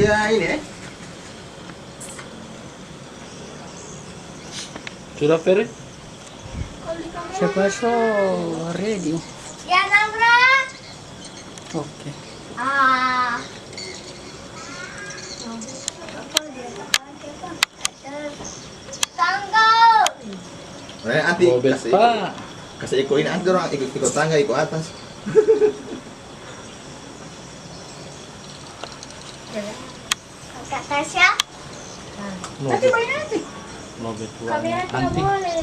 Dia ini Sudah Ferry? Siapa so ready? Ya Namra. Oke. Ah. Tangga. Nanti kasih Pak. kasih ikut ini nanti orang ikut tangga ikut atas. Kak Tasya. Lobet, nanti. lobet Kamera wangi tidak antik. boleh.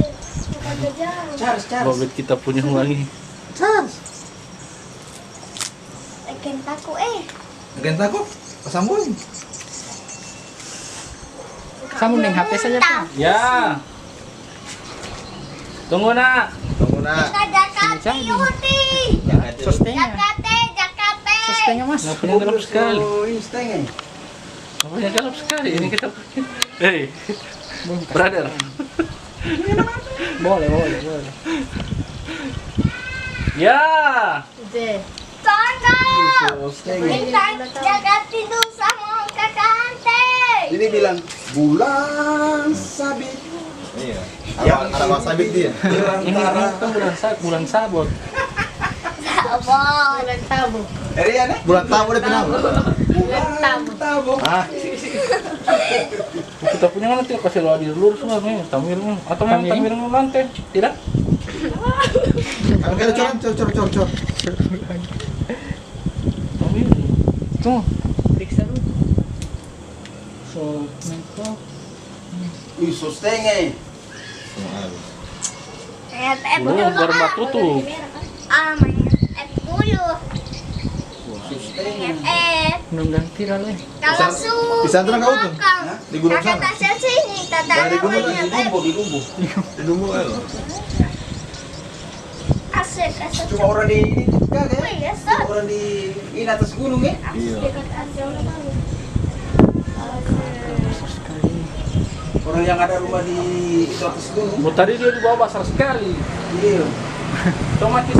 Bukan jajan. Charles. Lobet kita punya wangi. Charles. Agen taku Agent aku pasambung. Sambung dengan HP saja Pak. Ya. Tunggu nak. Tunggu nak. Jakarta Jadi. Yudi. Sostengnya. Jakarta. Sostengnya Mas. Nggak punya gelap sekali. Ini setengah. Nggak punya gelap sekali. Ini kita punya. Hei, brother. Boleh. Ya. Tangga. Setengah. Bintang Jakarta itu sama kakak Ante. Ini bilang bulan sabit. Iya. Ada bang sabit dia. Ini kan bulan sabot. Sabon. Eri aneh. Bulan tamu deh pinang. Tamu. Ah. Kita punya kan nanti kasih lo di lurus lah nih, tamirnya. Atau memang Tamirnya? tamirnya lantai? Tidak? Oke, cor. Tamirnya. Tuh. Periksa dulu. So, meko. Setengah. Belum baru tutup. Main dulu. Nunggang viral eh. Kalau su. Bisa terang kau tuh? Di gunung sana? Kakak Tasya sini. Tata Di gunung namanya. di Lumbu. Di Lumbu kan. Asik. Cuma orang di ini juga kan? Oh iya, Sat. Orang di ini atas gunung ya? Asik dekat Asya. Besar sekali. Orang yang ada rumah di itu atas gunung. Oh, tadi dia di bawah besar sekali. Iya. Otomatis.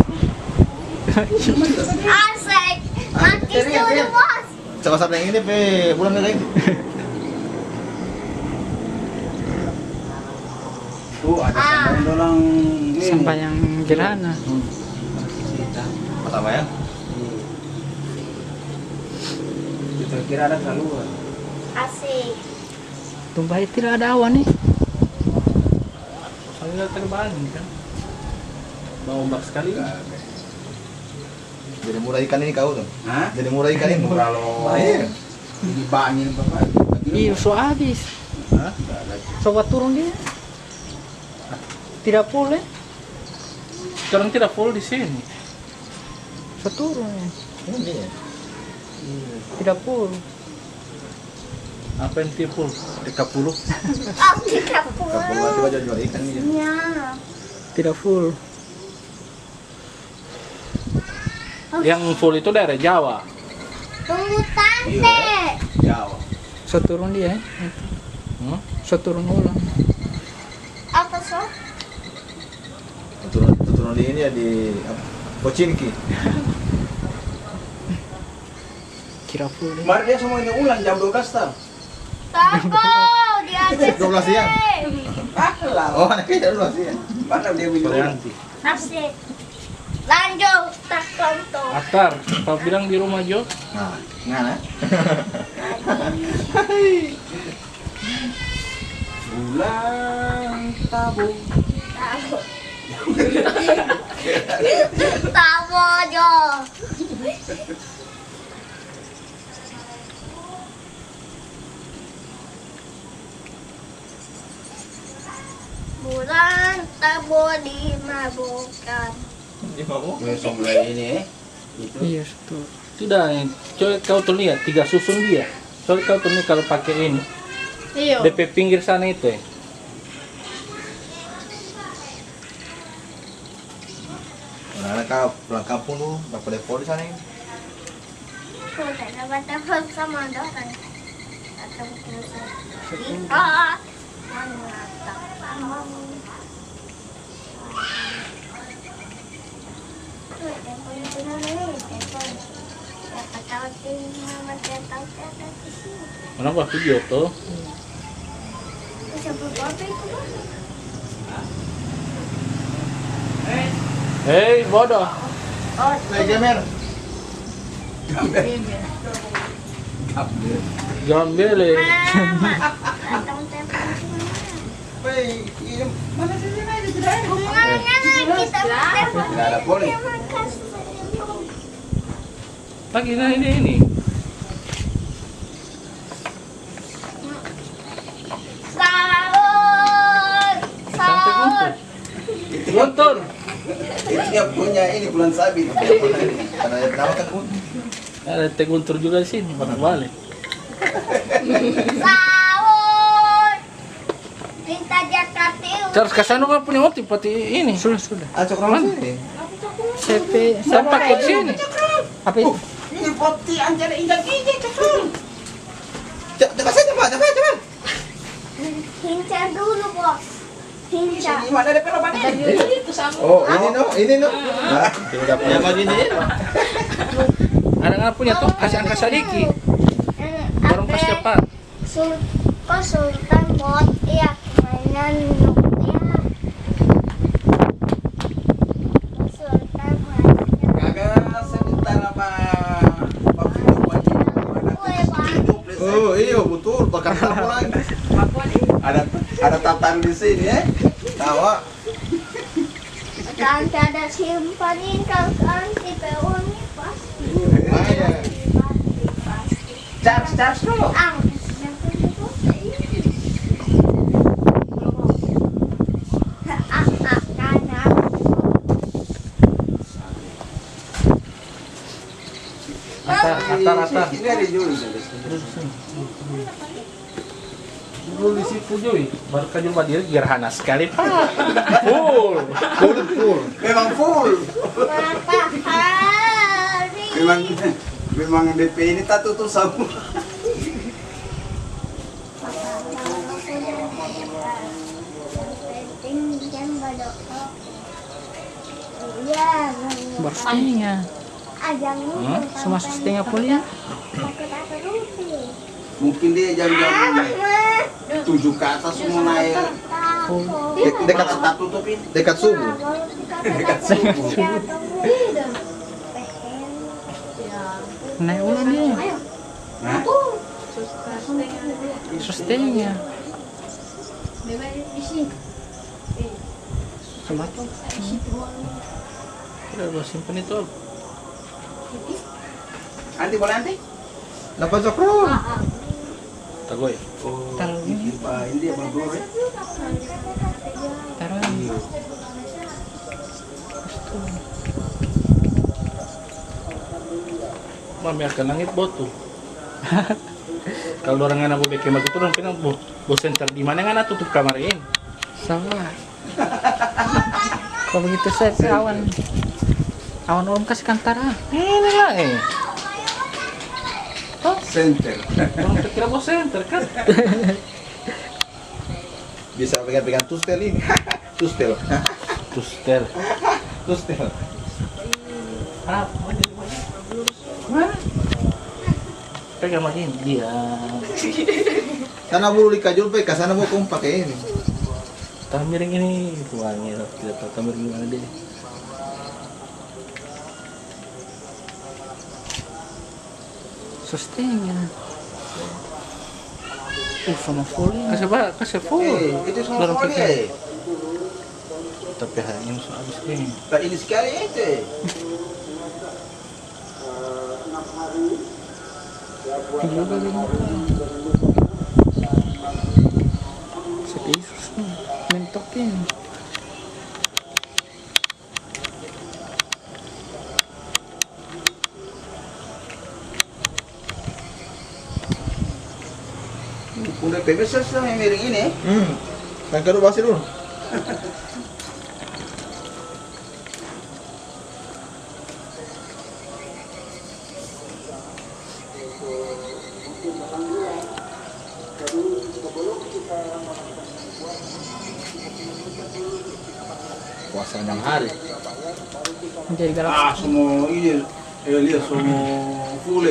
Asik. Mati dulu bos. Coba sampai yang ini pe bulan lagi. Tuh ada sampai dolang ini. Sampai yang gerhana. Pertama ya. Kita kira ada keluar. Asik. Tumpah tidak ada awan nih. Soalnya terbang kan. Bau ombak sekali. Jadi murah ikan ini kau tuh. Hah? Jadi murah ikan ini. Kalau Iya. dibangin bapak. Iya, so habis. Hah? Coba turun dia. Tidak boleh. Sekarang tidak full di sini. So turun ya. Ini ya. Tidak full. Apa yang dia full? 30. Oh, 30. Kapal tiba jual ikan ini. Ya. Tidak full. Yang full itu daerah Jawa. Tunggu tante. Jauh. So turun dia. Hmm? So turun ulang. Apa so? Turun di ini ya di Pochinki. Kira full. Kemarin dia semuanya ulang jam 12 tahun. Tunggu. Di atas. 12 siang. Lah, Oh, anaknya dulu sih ya. mana dia Sore bilang? nanti. Asik. Lanjut. Tak tonton. Atar, kau bilang di rumah Jo. Nah, ngana. Bulan tabung. Tahu. Tahu aja. Bulan tabu dimabukkan. Ini mau. Besok mulai ini itu. Iya, tuh. Tidak, coba kau tuh lihat 3 susun dia. Soalnya kau tuh nih kalau pakai ini, Iya. DP pinggir sana itu ya. Anak-anak kau pulang kampung lu, dapat depo di sana ini. Kau tak dapat telepon sama orang. Atau mungkin ikat. Menatap. Tuh, telepon itu namanya telepon. Dapat tahu mama saya tahu di sini. Kenapa video tuh? Bisa berapa itu? Hei, bodoh. Gamer. Gambele. Mama, atau telepon semua. Mana sih ini aja tidak ada. Kemana kita telepon? Tidak ada poli. Terima kasih. Lagi nah ini. Sahur. Sampai Sahur. Guntur. Itu dia punya ini bulan sabit. Karena nama kan pun. Ada Teh Guntur juga di sini, balik. Sahur. Minta jakatil. Terus kesana kan punya motif pati ini. Sudah. Acok nama sini. CP Saya pakai di sini. apa itu? Ini poti antara injak gigi cekul. Cepat saja, Pak. Cepat. Hinca dulu, Bos. Hinca. Ini mana ada perobangan? Oh, ini no. Nah, tidak punya begini. Ada nggak punya tuh kasih angka sadiki. Barang pas cepat. Sultan bot iya mainan Nokia. Sultan mainan. Kagak sebentar apa? Oh, iya betul. Bakar apa lagi? Ada tatan di sini ya. Tawa. Kan ada simpanin kan CPU nya pasti. Lumayan. Charge dulu. Rata. Ini ada juri. Dulu di situ Joy, baru kajul badir gerhana sekali Pak. Full. Memang full. Matahari. Memang DP ini tak tutup semua. Penting jangan berdoa. Iya. Berstinya. Ajang Sama setengah kuliah. Mungkin dia jam-jam 7 ke atas semua naik. Dekat Tak tutupin. dekat subuh. Naik ulang dia. Nah, Setengah. Semakin. Udah gua simpen itu. anti boleh anti? Dapat cokro. Tagoy. Oh, Taruh ini. ini dia berdua ya. Taruh ini. Mami akan langit botu. Kalau orang anak bebek kemak itu orang pinang bos center di mana ngana tutup kamar ini. Salah. Kalau begitu saya ke awan. Awan orang kasih kantara. Ini lah Center. Orang kira bos center kan. Bisa pegang tustel ini. Tustel. Tuster. Tustel. Ah, mana? Pegang lagi dia. Sana bulu dikajul pe, sana mau kamu pakai ini. Tah miring ini tuangnya tidak tahu miring gimana deh. Setengah. Sama full. Kasih full. Itu semua Dalam boleh. pikiran. Tapi hanya habis ini. Tak ini sekali itu. Juga bagi Sepisus mentokin. Udah PB selesai yang miring ini. Kan kado basi dulu. Puasa 6 hari. Menjadi galak. Semua ini Lihat semua full.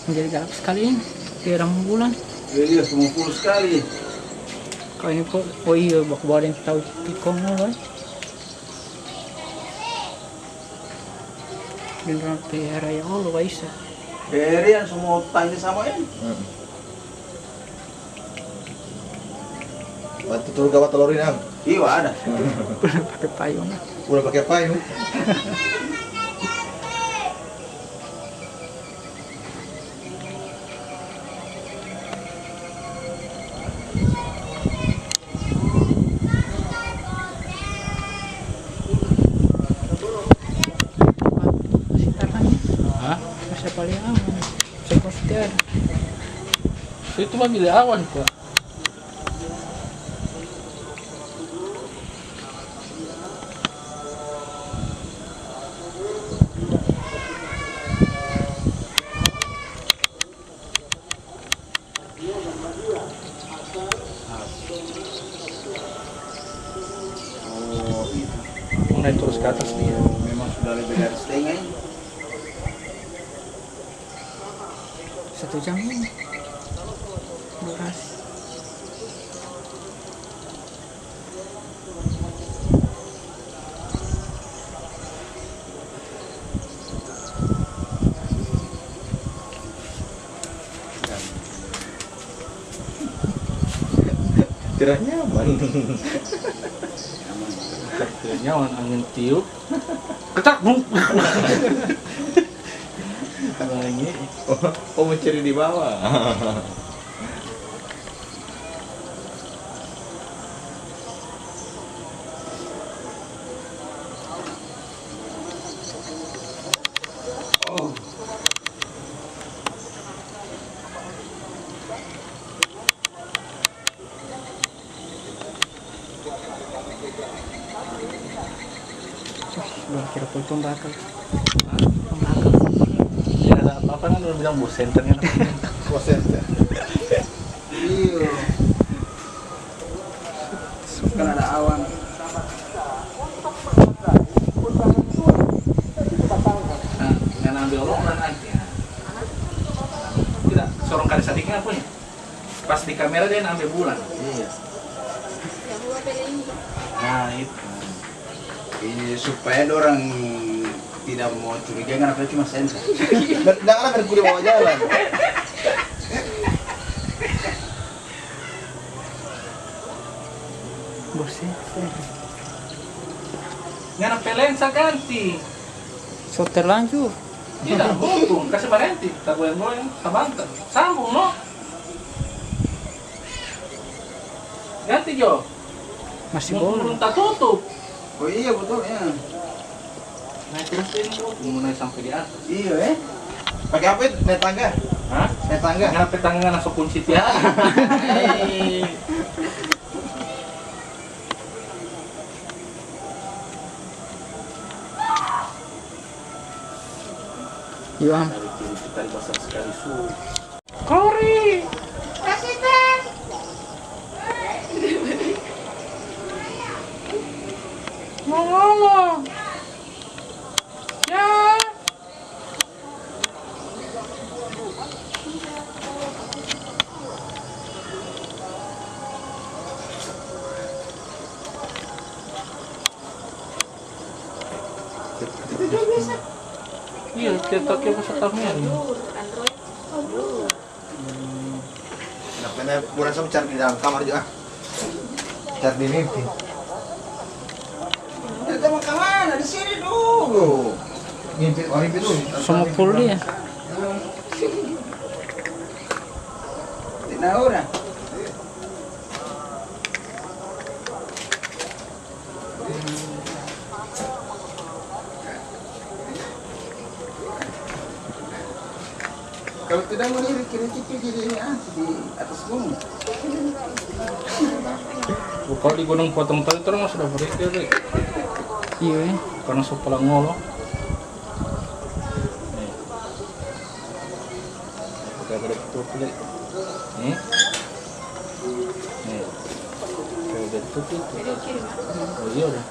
Menjadi galak sekali ini. Di rembulan. Lihat semua full sekali. Kau ini kok, oh iya, bawa yang tahu tikong loh. Dan orang pelihara ya Allah, Waisa. Yang semua tanya sama ini. Bantu turun gawat telurin am. Iya ada. Pakai payung. Udah pakai payung. Masih taranya. Hah? Masih paling aman. Saya pasti ada. Itu mah bila awan kok. Oh itu. Mau naik terus ke atas dia. Memang sudah lebih dari setengah. 1 jam ini. Durasi. Tidak nyaman. Tidak nyaman angin tiup. Ketak bung. Lagi. Oh mencuri di bawah. Belum kira pun bakal. Ya ada apa-apa kan udah bilang bus centernya. Kosen. Iya. Kan ada awan. Nah, yang ambil orang nanti. Tidak, sorong kali sadiknya punya. Pas di kamera dia ambil bulan. Iya. Nah itu. Ini supaya orang tidak mau curiga karena apa cuma sensor. Nggak ada kan kuda bawa jalan. Bersih. Nggak ada lensa ganti. So terlanjur. Tidak, buntung, kasih berhenti. Tak goyang-goyang, sabantan. Sambung, no? Ganti, Jo. Masih boleh. Belum tak tutup. Oh iya betul ya. Naik terus ini, bro. Mulai sampai di atas. Iya Pakai apa itu? Naik tangga. Hah? Naik tangga. Nggak petangga langsung kunci tiara. Iya, Am. Dari kiri kita basah sekali, su. Kori. Kasih Ben. Mau ngomong. Ya. Iya, cetaknya pasal tamir. Nah, karena bukan sama cari di dalam kamar juga. Cari di mimpi. Kita mau kemana? Di sini dulu. Mimpi, oh mimpi dulu. Semua full dia. Tidak udah. Kalau tidak mau diri kiri cipi jadi ini di atas gunung. Kalau di gunung potong tali terus sudah beri. Iya. Karena supaya ngolo. Kita ada tutup lagi. Nih. Nih. Kalau udah tutup. Oh iya udah.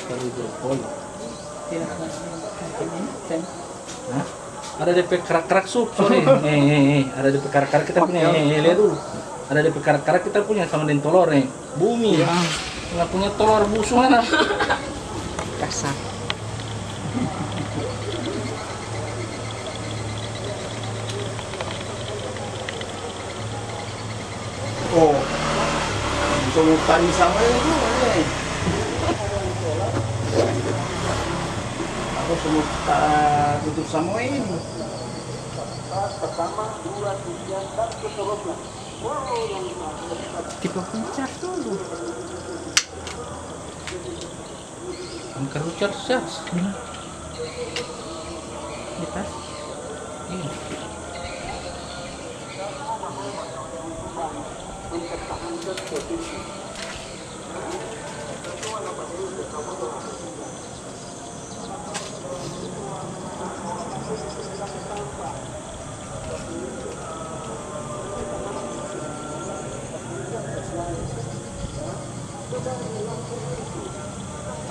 Kalau itu poli. Hah? Ada DP kerak-kerak sup, sorry. Ada DP kerak-kerak kita punya. Lihat dulu. Ada DP kerak-kerak kita punya sama dengan telur nih. Bumi. Nggak punya telur busuk mana? Kasar. Oh, semua tadi sama itu nih. Aku semua tutup sama ini. Tipe puncak dulu. Angker charge. Di tas. Iya.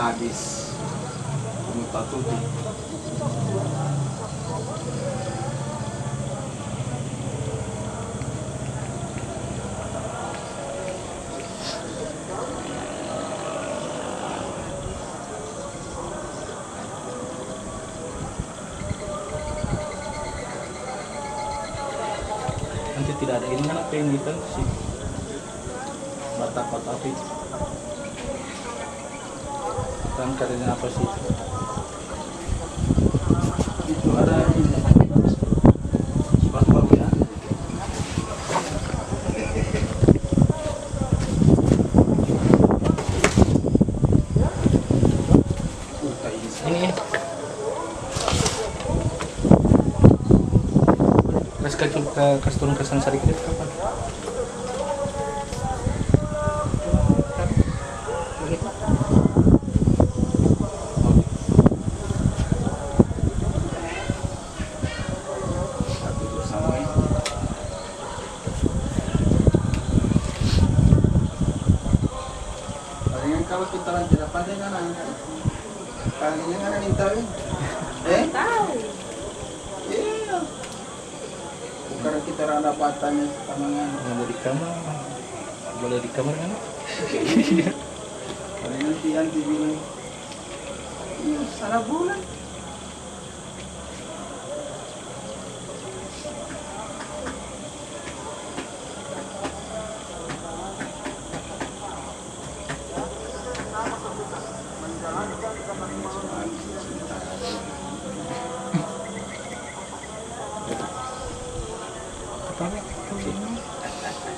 Habis. Muta tutup. Nanti tidak ada ini kan apa yang kita sih bata-bata api kan karena apa sih itu ada ini baru ya ini kasih turun ke sana sedikit kapan? Kalau kita tidak pandai kan kalinya kan minta tahu. Iya. Karena kita rada patahnya tangan. Boleh di kamar kan? Kalau nanti bilang, iya salah bulan.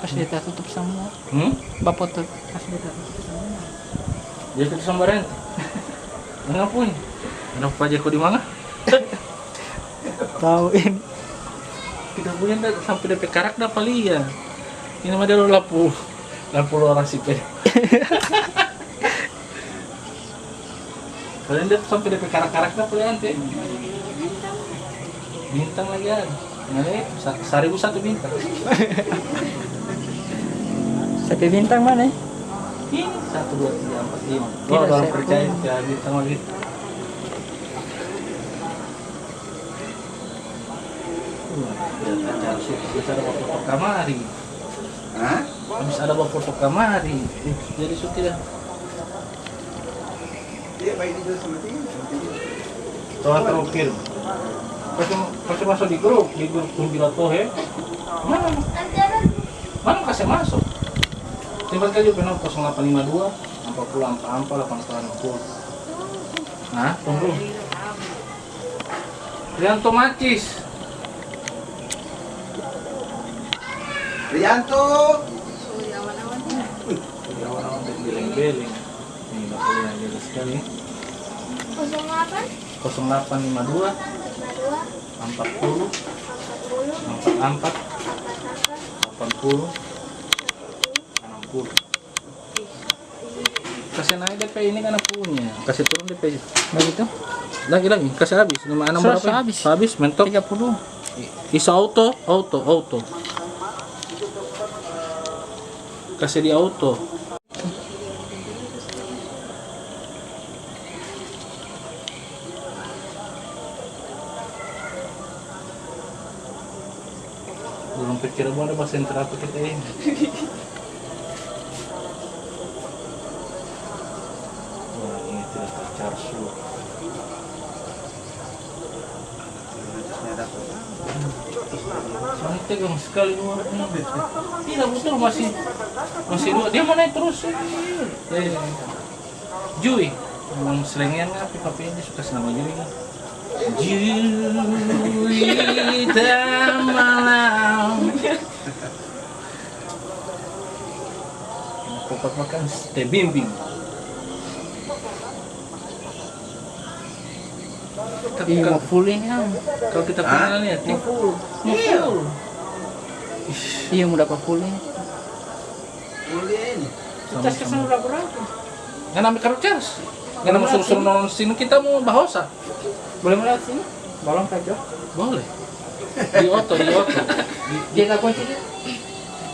Pas dia tutup semua. Bapak tuh pas dia tutup semua. Dia tutup sambaran. Ngapun? Kenapa aja kok di mana? Tahu ini. Kita punya sampai DP karak dah paling ya. Ini mah dia lampu orang sipil. Kalian dia sampai DP karak-karak dah paling nanti. Bintang lagi ada. Mana? 1001 bintang. Sampai bintang mana? Ini 1, 2, 3, 4, 5. Tidak, Kalau orang saya percaya pun. ya bintang lagi. Habis ada bawa foto kamari. Hah? Habis ada bawa foto kamari. Jadi sudah. Dia baik itu sama dia. Toh terakhir. Kasih masuk di grup Kumbilato he. Mana kasih masuk? Tiba aja penuh 0852 44 860. Nah, tunggu. Rianto Macis. Rianto. Awan-awan beleng-beleng. Ini bakal yang sekali. 0852 40 44 80 60. Kasih naik DP ini kan punya. Kasih turun DP. Begitu? Lagi kasih habis 56 berapa? Habis mentok 30. Isa auto. Kasih di auto. sampai Cirebon ada bahasa terapi kita ini. Wah, ini tidak tercharge dulu. Soalnya tegang sekali luarnya. Tidak betul masih dua. Dia mau naik terus. Jui, memang selengian tapi ini suka sama Jui. Jui dan malam. Kopak makan teh bimbing. Iya, mau full ini kan. Kalau kita punya nih, mau full. Iya, mau dapat full ini. Ulin. Kita kesana berapa? Nggak ambil kartu charge. Nggak mau suruh-suruh nonton sini kita mau bahosa. Boleh melihat sini? Balong kajok. Boleh. Di oto. Dia nggak kunci dia.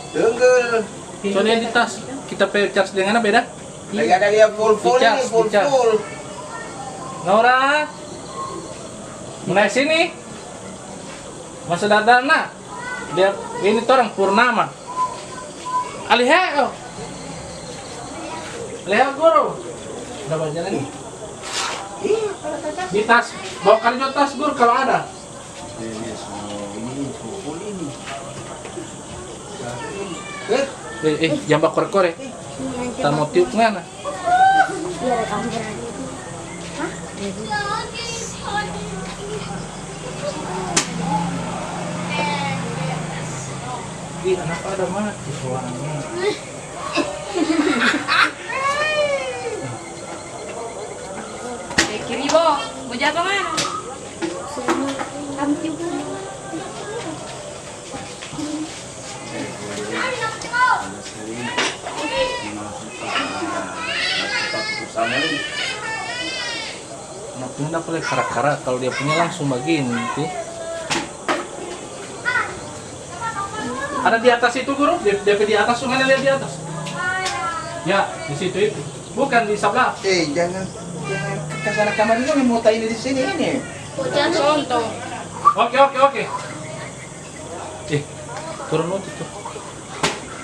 Tunggul. Soalnya di tas kita pay charge dengan apa beda? Lagi ada dia full Dicas, ini, full. dicas. Nora, naik sini. Masa datang nak? Dia ini tuh orang Purnama. Aliheo. Aliheo guru. Udah baca lagi. Di tas, bawa karjo tas guru kalau ada. Ini full ini. Jambak korek-korek. Tak mau tiup mana? Ih, anak ada mati suaranya. Kiri Bo, mau jatuh mana? Anak punya dapat boleh karak-karak, kalau dia punya langsung begini tuh. Ada di atas itu guru, DP di atas, mana lihat di atas? Ya, di situ itu. Bukan di sebelah. Jangan ke sana kamar ini mau ini di sini ini. Contoh. Oke. Turun nanti tuh.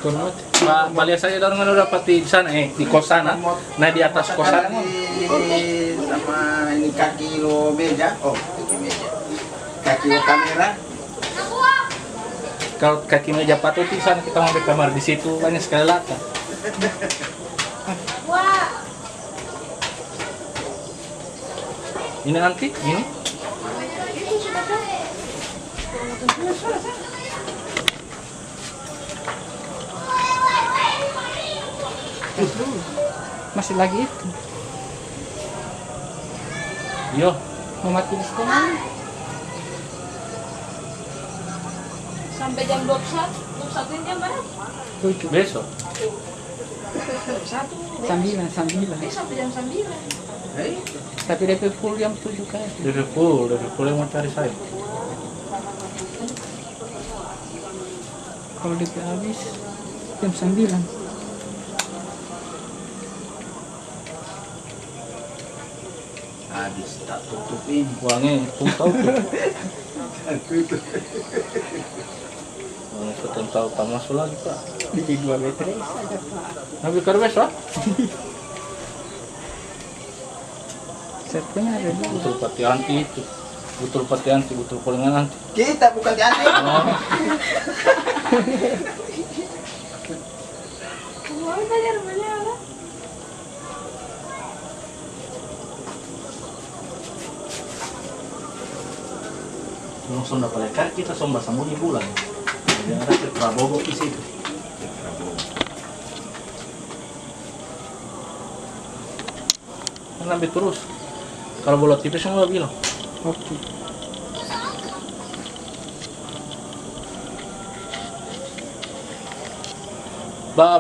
Turun nanti. Balik saja dorong dapat di sana, di kos sana. Nah di atas kos sana. Sama ini kaki lo meja. Oh, kaki meja. Kaki lo kamera. Kalau kaki meja patut di sana kita mau ambil kamar di situ banyak sekali lata. Ini nanti ini. Masih lagi itu. Yo, Mau mati di sekolah. Sampai jam 21 ini jam berapa? 7. besok. 9. Sampai jam 9. Tapi DP full jam 7 kan. DP full yang mau cari saya. Kalau DP habis jam 9. Habis tak tutupin. Uangnya tahu tuh. Uangnya tahu tak masuk lagi pak. Di 2 meter saja Pak. Ambil karbes pak. Setnya ada dua. Butul pati anti itu. Butul pati anti, butul polingan anti. Kita bukan dianti. Oh. Mau tanya rumahnya apa? Langsung dapat lekat kita sombah sambunyi bulan. Jadi ada ke Prabowo di situ. Kan ambil terus. Kalau bola tipis semua bilang. Oke.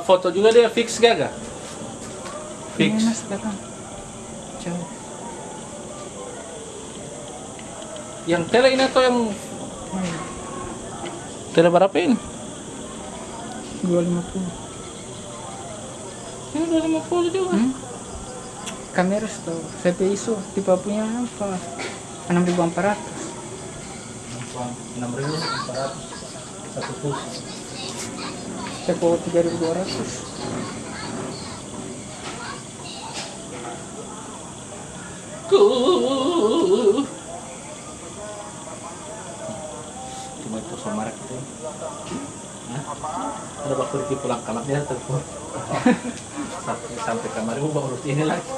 Foto juga dia fix gaga. Fix. Ini Mas datang. Jauh. Yang tele ini atau yang tele berapa ini? 250. Ini 250 juga. Kamera tuh. CP ISO tipe punya apa? 6400. 6.400. Satu tusuk. Saya bawa 3.200. Cuma itu somarak itu. Hah? Ada waktu Riki pulang kamar dia telepon. sampai kamar ibu baru ini lagi.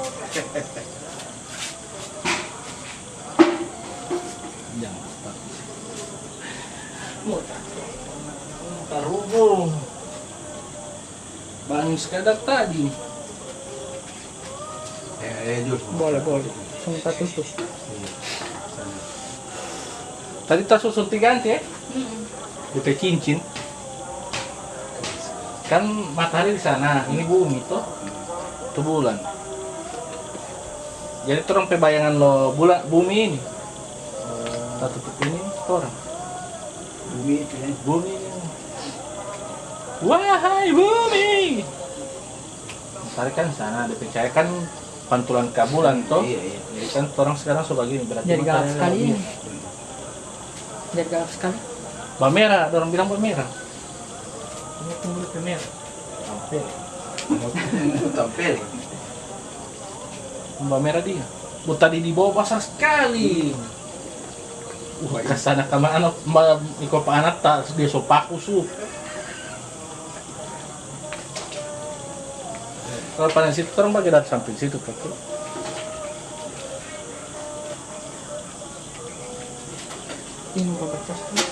Jangan tapi mau terhubung bang sekadar tadi. Jus. Boleh. Sebentar tutup. Tadi tas susul diganti ya? DP cincin. Kan matahari di sana, ini bumi toh. Itu bulan. Jadi terang bayangan lo bulan bumi ini. Tak tutup ini orang. Bumi itu ya. Bumi ini. Wahai bumi. Matahari kan sana, DP kan pantulan ke bulan toh. Iya. Jadi kan orang sekarang sudah gini berarti Jadi galap matahari sekali bumi. ini. Jadi galap sekali. Mbak merah, orang bilang mbak merah. Ini tunggu mbak merah. Tampil. Tampil. Mbak merah dia. Tadi di bawah besar sekali. Kesana kama anak mbak iko pa anak tak dia sopaku su. Kalau panen situ orang bagi dari samping situ kakek. Ini mau baca sekali.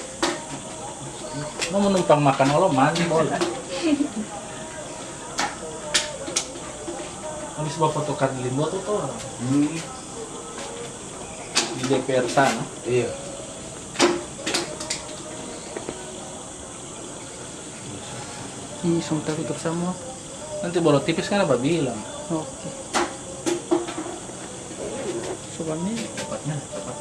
Mau menumpang makan Allah mandi boleh. Ini sebuah foto kartu limbo tuh orang di DPR sana. Iya. Ih, sebentar tutup semua. Nanti bola tipis kan apa bilang? Oke. Soalnya Cepatnya, cepat.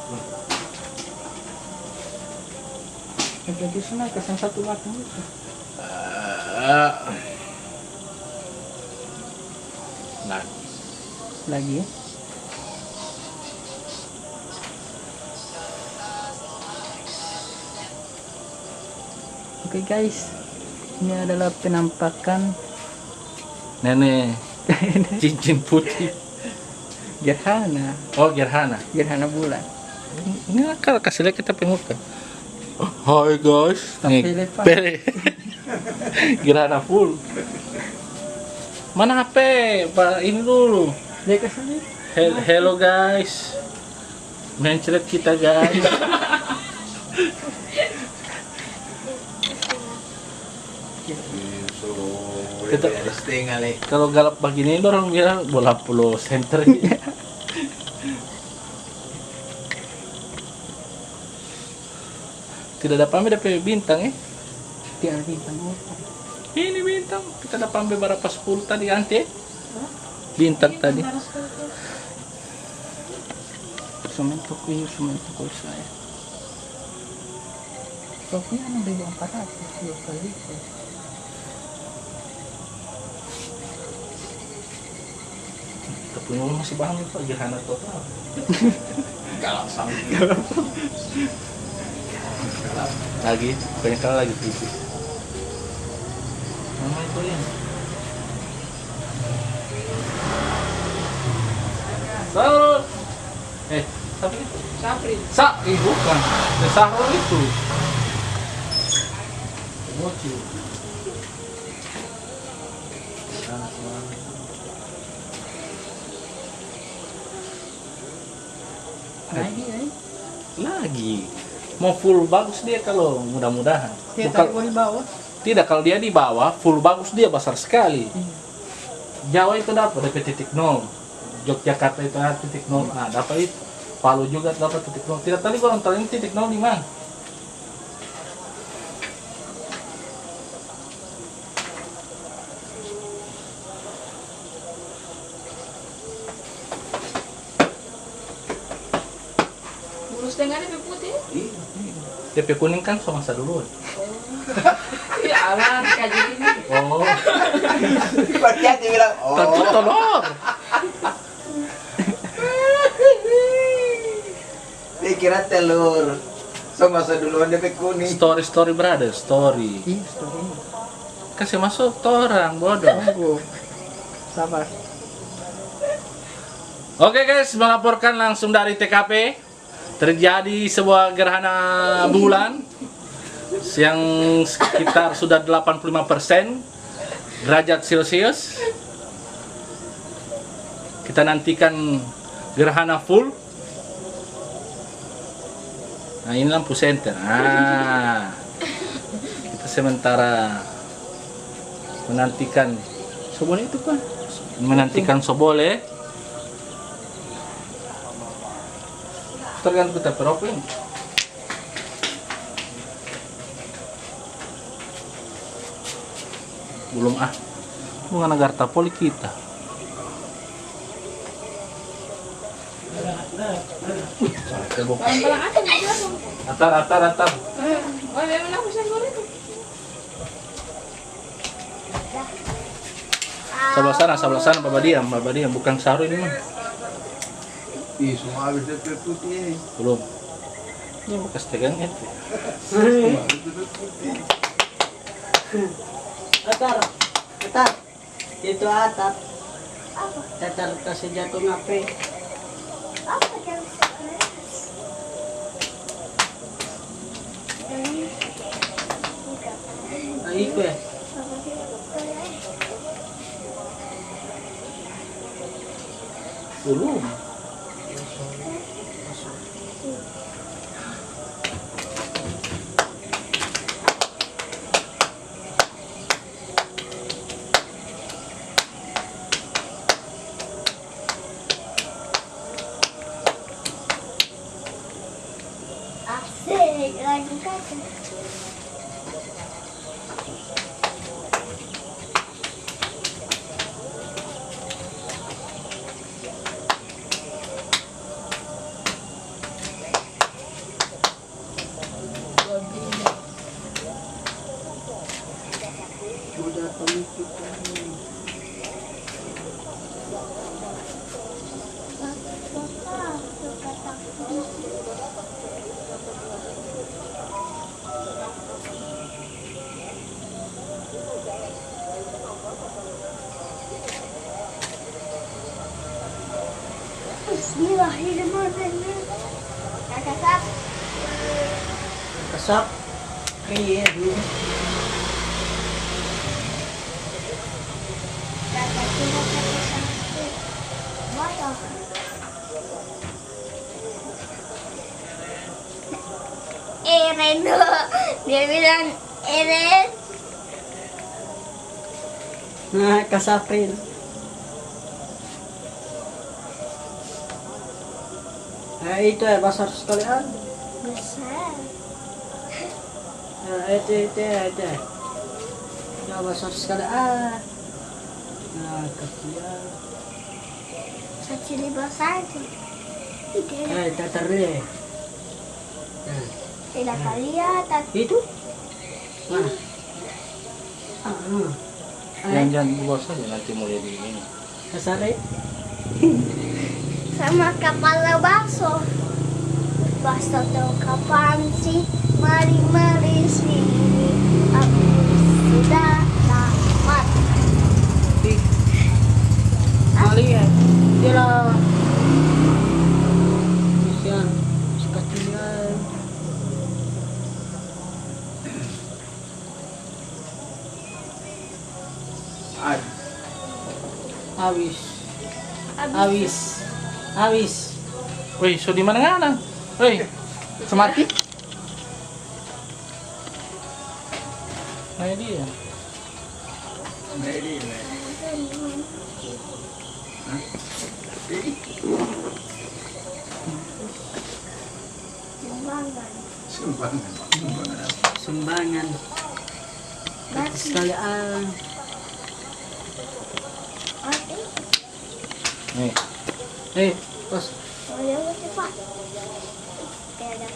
jadi sana kesan satu lagi. Nah, Lagi ya. Oke guys, ini adalah penampakan nenek cincin putih. gerhana Gerhana. bulan. Ini kalau kasih lihat kita penguka. Hai guys, Tapi nih lepas. pere. Gerhana full. Mana HP? Pak ini dulu. Dia kesana. Hello guys. Mencret kita guys. Kita kalau galap begini orang bilang bola pulau center. Tidak ada pamit dapat bintang ya. Tiada bintang apa. Ini bintang. Kita ada pamit berapa 10 tadi anti. Bintang tadi. Sementuk saya. Topinya 6.400 dua kali. Tapi masih paham Pak gerhana total. Galak sama. Lagi, banyak kali lagi tipis. Nama itu ya. Sahrul. Siapa itu? Sapri. Bukan. Sahrul itu. Mochi. Lagi. Mau full bagus dia kalau mudah-mudahan. Dia Bukan- tahu di bawah. Tidak, kalau dia di bawah full bagus dia besar sekali. Jawa itu dapat titik 0. Yogyakarta itu ada titik 0. Nah, dapat itu. Palu juga dapat titik 0. Tidak tadi Gorontalo ini titik 0 di mana? Mulus dengan ini putih. DP kuning kan sama masa dulu. Iya, alah kayak gini. Oh, Hati bilang, tentu telur. dia kira telur. So masa duluan DP kuning. Story brother, story. Iya, story. Kasih masuk tuh orang bodoh. Tunggu. Sabar. Oke guys, melaporkan langsung dari TKP. Terjadi sebuah gerhana bulan yang sekitar sudah 85% derajat Celcius. Kita nantikan gerhana full. Nah, ini lampu senter. Nah, kita sementara menantikan Sobole itu Pak. Sobole. Tergantung kita peropin. Belum bukan agar tapoli kita. Palang-palang aja nggak jelas. Atar. Oh, memang aku senggol itu. Sebelah sana, Bapak diam, bukan saru ini mah. Ih, semua habis DP putih ini. Belum. Ini bekas tegang itu. Atar, itu atap. Atar kasih jatuh ngape? Apa yang Nah, itu ya. Belum. asik lagi kata? Udah pemikir. Bismillahirrahmanirrahim. Kakak, Kesap. Iya, dulu. Eren, dia bilang Eren. Nah, kasaprin. Nah, itu ya besar sekalian. Besar. Nah, itu. Ya besar sekali. Nah, kecil. Kecil besar tuh. Tidak, Teter deh. Nah, tidak kelihatan. itu. Nah. Jangan dibawa saja nanti mulai di ini. Besar deh. Sama kepala bakso. Bakso tuh kapan sih? Mari sini. Aku sudah tamat. Kali ya. Dia lah. Kasihan. Sekecilnya. Habis. Woi, so di mana ngana? Woi, Semati? nah dia. Sumbangan. Sekali Nih, pas Oh ya, cepat. Tidak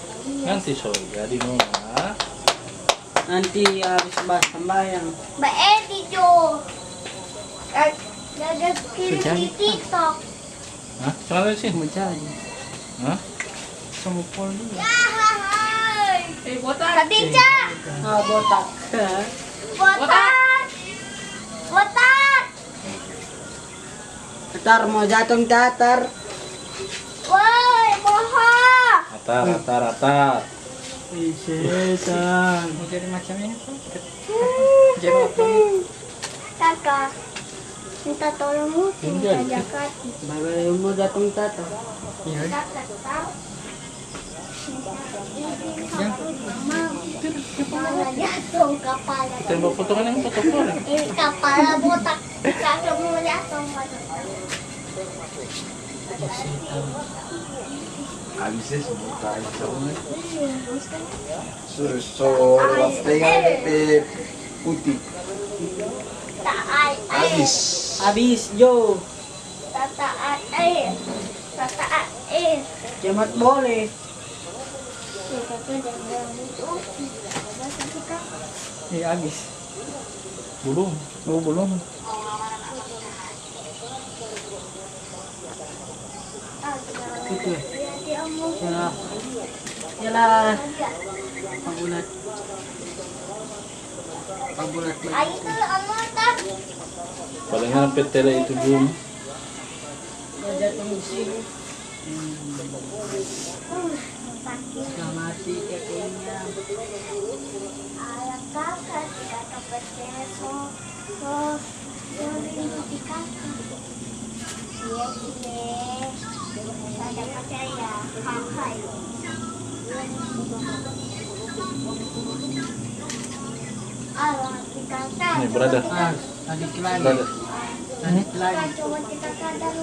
nanti so jadi nona. nanti habis sembahyang. Mbak Edi tuh. Ada kirim di TikTok. Hah? Kenapa sih? Menjadi. Hah? Sama Polri. Ya, hai. botak. Katicha. Ah, botak. Botak. Botak. Ntar mau jatuh teater. Woi, boha. Rata. Setan. Mau jadi macam ini tuh. Jadi apa? Kakak. Minta tolongmu, minta jakat. Bagai mau jatuh teater. Iya. Kakak tahu. Kepala jatuh, kepala. Kita mau foto kan yang foto keluar. Kepala botak. Kakak mau jatuh. Habisnya sebuta aja. So, setengah putih. Taat Habis. Habis, Jo. taat air. Taat air. Jamat boleh. Iya habis. Belum. Oh belum. Itu. Ya. Yalah. Pabulat. Pabulat. Air tu amat tak. Palingan sampai tele itu belum. Mau jatuh musim. Sudah mati kakinya. Ayah kakak tidak dapat so di kakak. Iya sih. Saya percaya kakak. Allah di kakak. Nih, brother. Ah, adik lagi. Brother. Adik Kita lagi. cuma kita kadang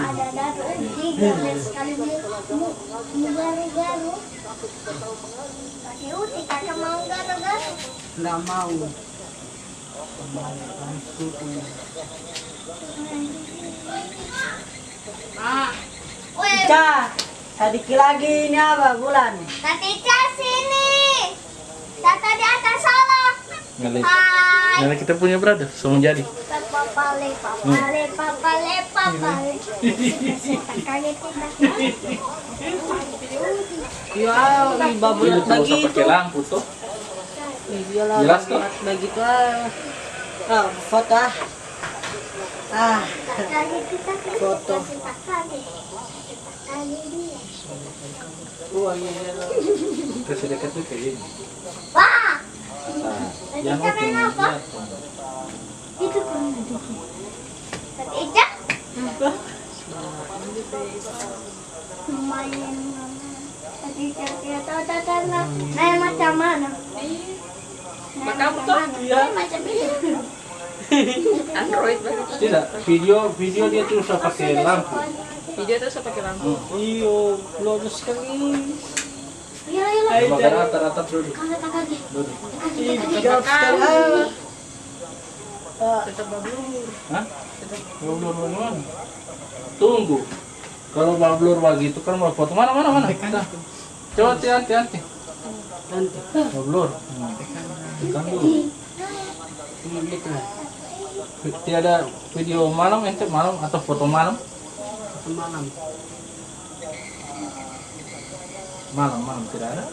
ada daru tiga sekali garu. Kasih uti kakak mau garu. Nggak mau. Weh, Ica, sedikit lagi ini apa bulan? Tati Ca sini. Tata di atas salah. Ngeliat. Hai. Ngeliat kita punya brother, semua jadi. Papale. Kaget kita. Ya, babulat Itu nggak usah begitu. pakai lampu tuh. Iyalah, Jelas toh? babulat begitu ah. Ah, foto ah. Ah, Kaget kita. Foto. Kita kaget. Kaget dia. wah iya. Kasih dekat tuh kayak gini. Wah. Nah, Tati yang Ca main apa? Itu kan. Tati Ca. Main Tati Ca dia tahu lah. Main macam mana? Macam tuh. Iya. Macam ini. Android banget. Tidak, video dia tuh usah pakai lampu. Video tuh saya pakai lampu. Iyo, lulus kali. Iya. Coba ke rata-rata dulu. Kakak. Dulu. Jawab sekali. Tetap bablur. Hah? Bablur mana? Tunggu. Kalau bablur begitu kan mau foto mana? Nah, coba hati-hati. Nanti. Bablur. Tekan dulu. Ini gitu. Tiada video malam atau foto malam? Semalam. Malam tidak ada.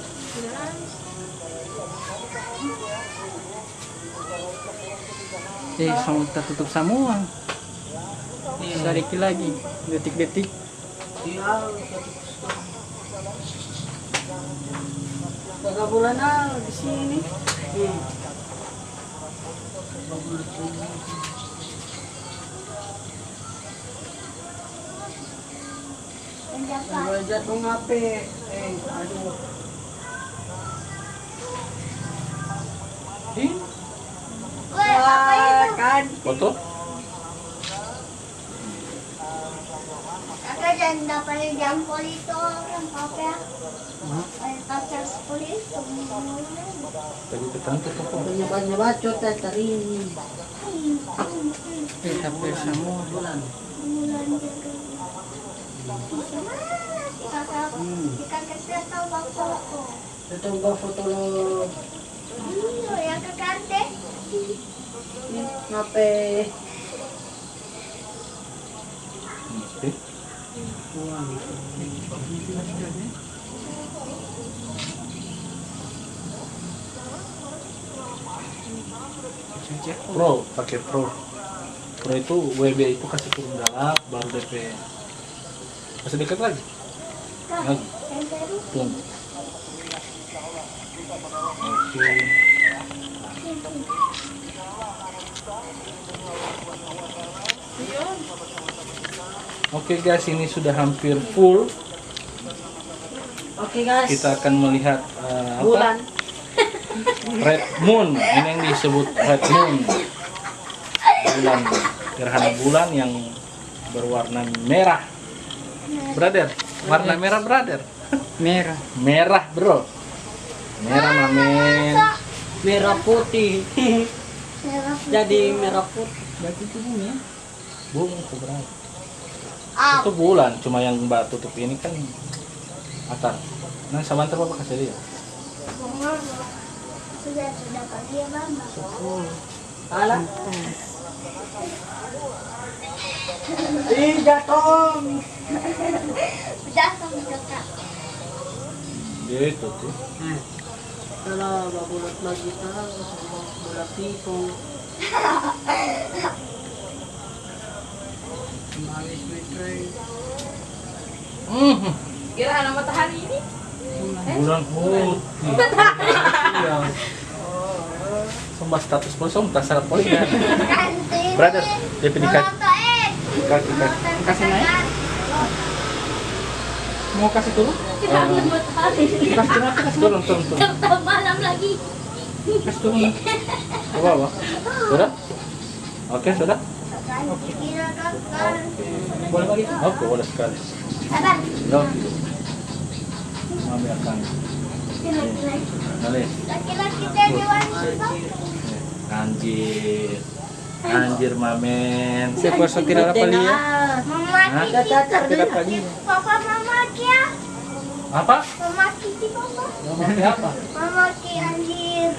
Sama tertutup semua. Sedikit lagi, detik-detik. Iya. Tiga bulan di sini. Jatuh ngape? Aduh. Weh, apa itu? Kan. Foto? Kakak jangan dapat jam polito orang apa ya? Pacar polito. Tadi tekan tuh foto. Banyak bacot tadi ini. Hampir semua. Bulan. Kakak saya tahu bang foto. Itu gua foto lo. Iya, yang kakak deh. Ngape? Oke. Uang. Pro, pakai Pro. Pro itu WB itu kasih turun dalam, baru DP. Masih dekat lagi. Lagi. Tunggu. Oke. Oke guys, ini sudah hampir full. Oke guys. Kita akan melihat Bulan. Red Moon. Ini yang disebut Red Moon. Bulan, gerhana bulan yang berwarna merah. Brother, warna merah brother. Merah. Merah bro. Merah mamen. Merah putih. Jadi merah putih. Berarti itu bumi ya? Bumi itu berapa? Itu bulan, cuma yang mbak tutup ini kan atar. Nah, sabantar bapak kasih dia. Sudah pagi ya mama. Alah. Ih, jatuh. Jatuh kakak. Dia itu tuh. Kalau bulat lagi tahu, bulat tikung. Manis betray. Gerhana matahari ini. Bulan putih. Iya. Sumpah status pun sumpah salah poin ya. Brother, dia pilih kaki. Kaki. Kasih naik? Mau kasih turun? Gerhana matahari. Kasih turun apa? Kasih Turun. Jam malam lagi. Kasih turun. Coba, Pak. Sudah? Oke, sudah? Boleh bagi? Oke, boleh sekali. Yo. Ambil akan. Boleh. Laki-laki jadi wanita. Anjir mamen. Saya puasa tidak apa dia? Mama Tidak apa dia? Papa mama kia. Apa? Mama kiki papa. Mama apa? Mama ki anjir.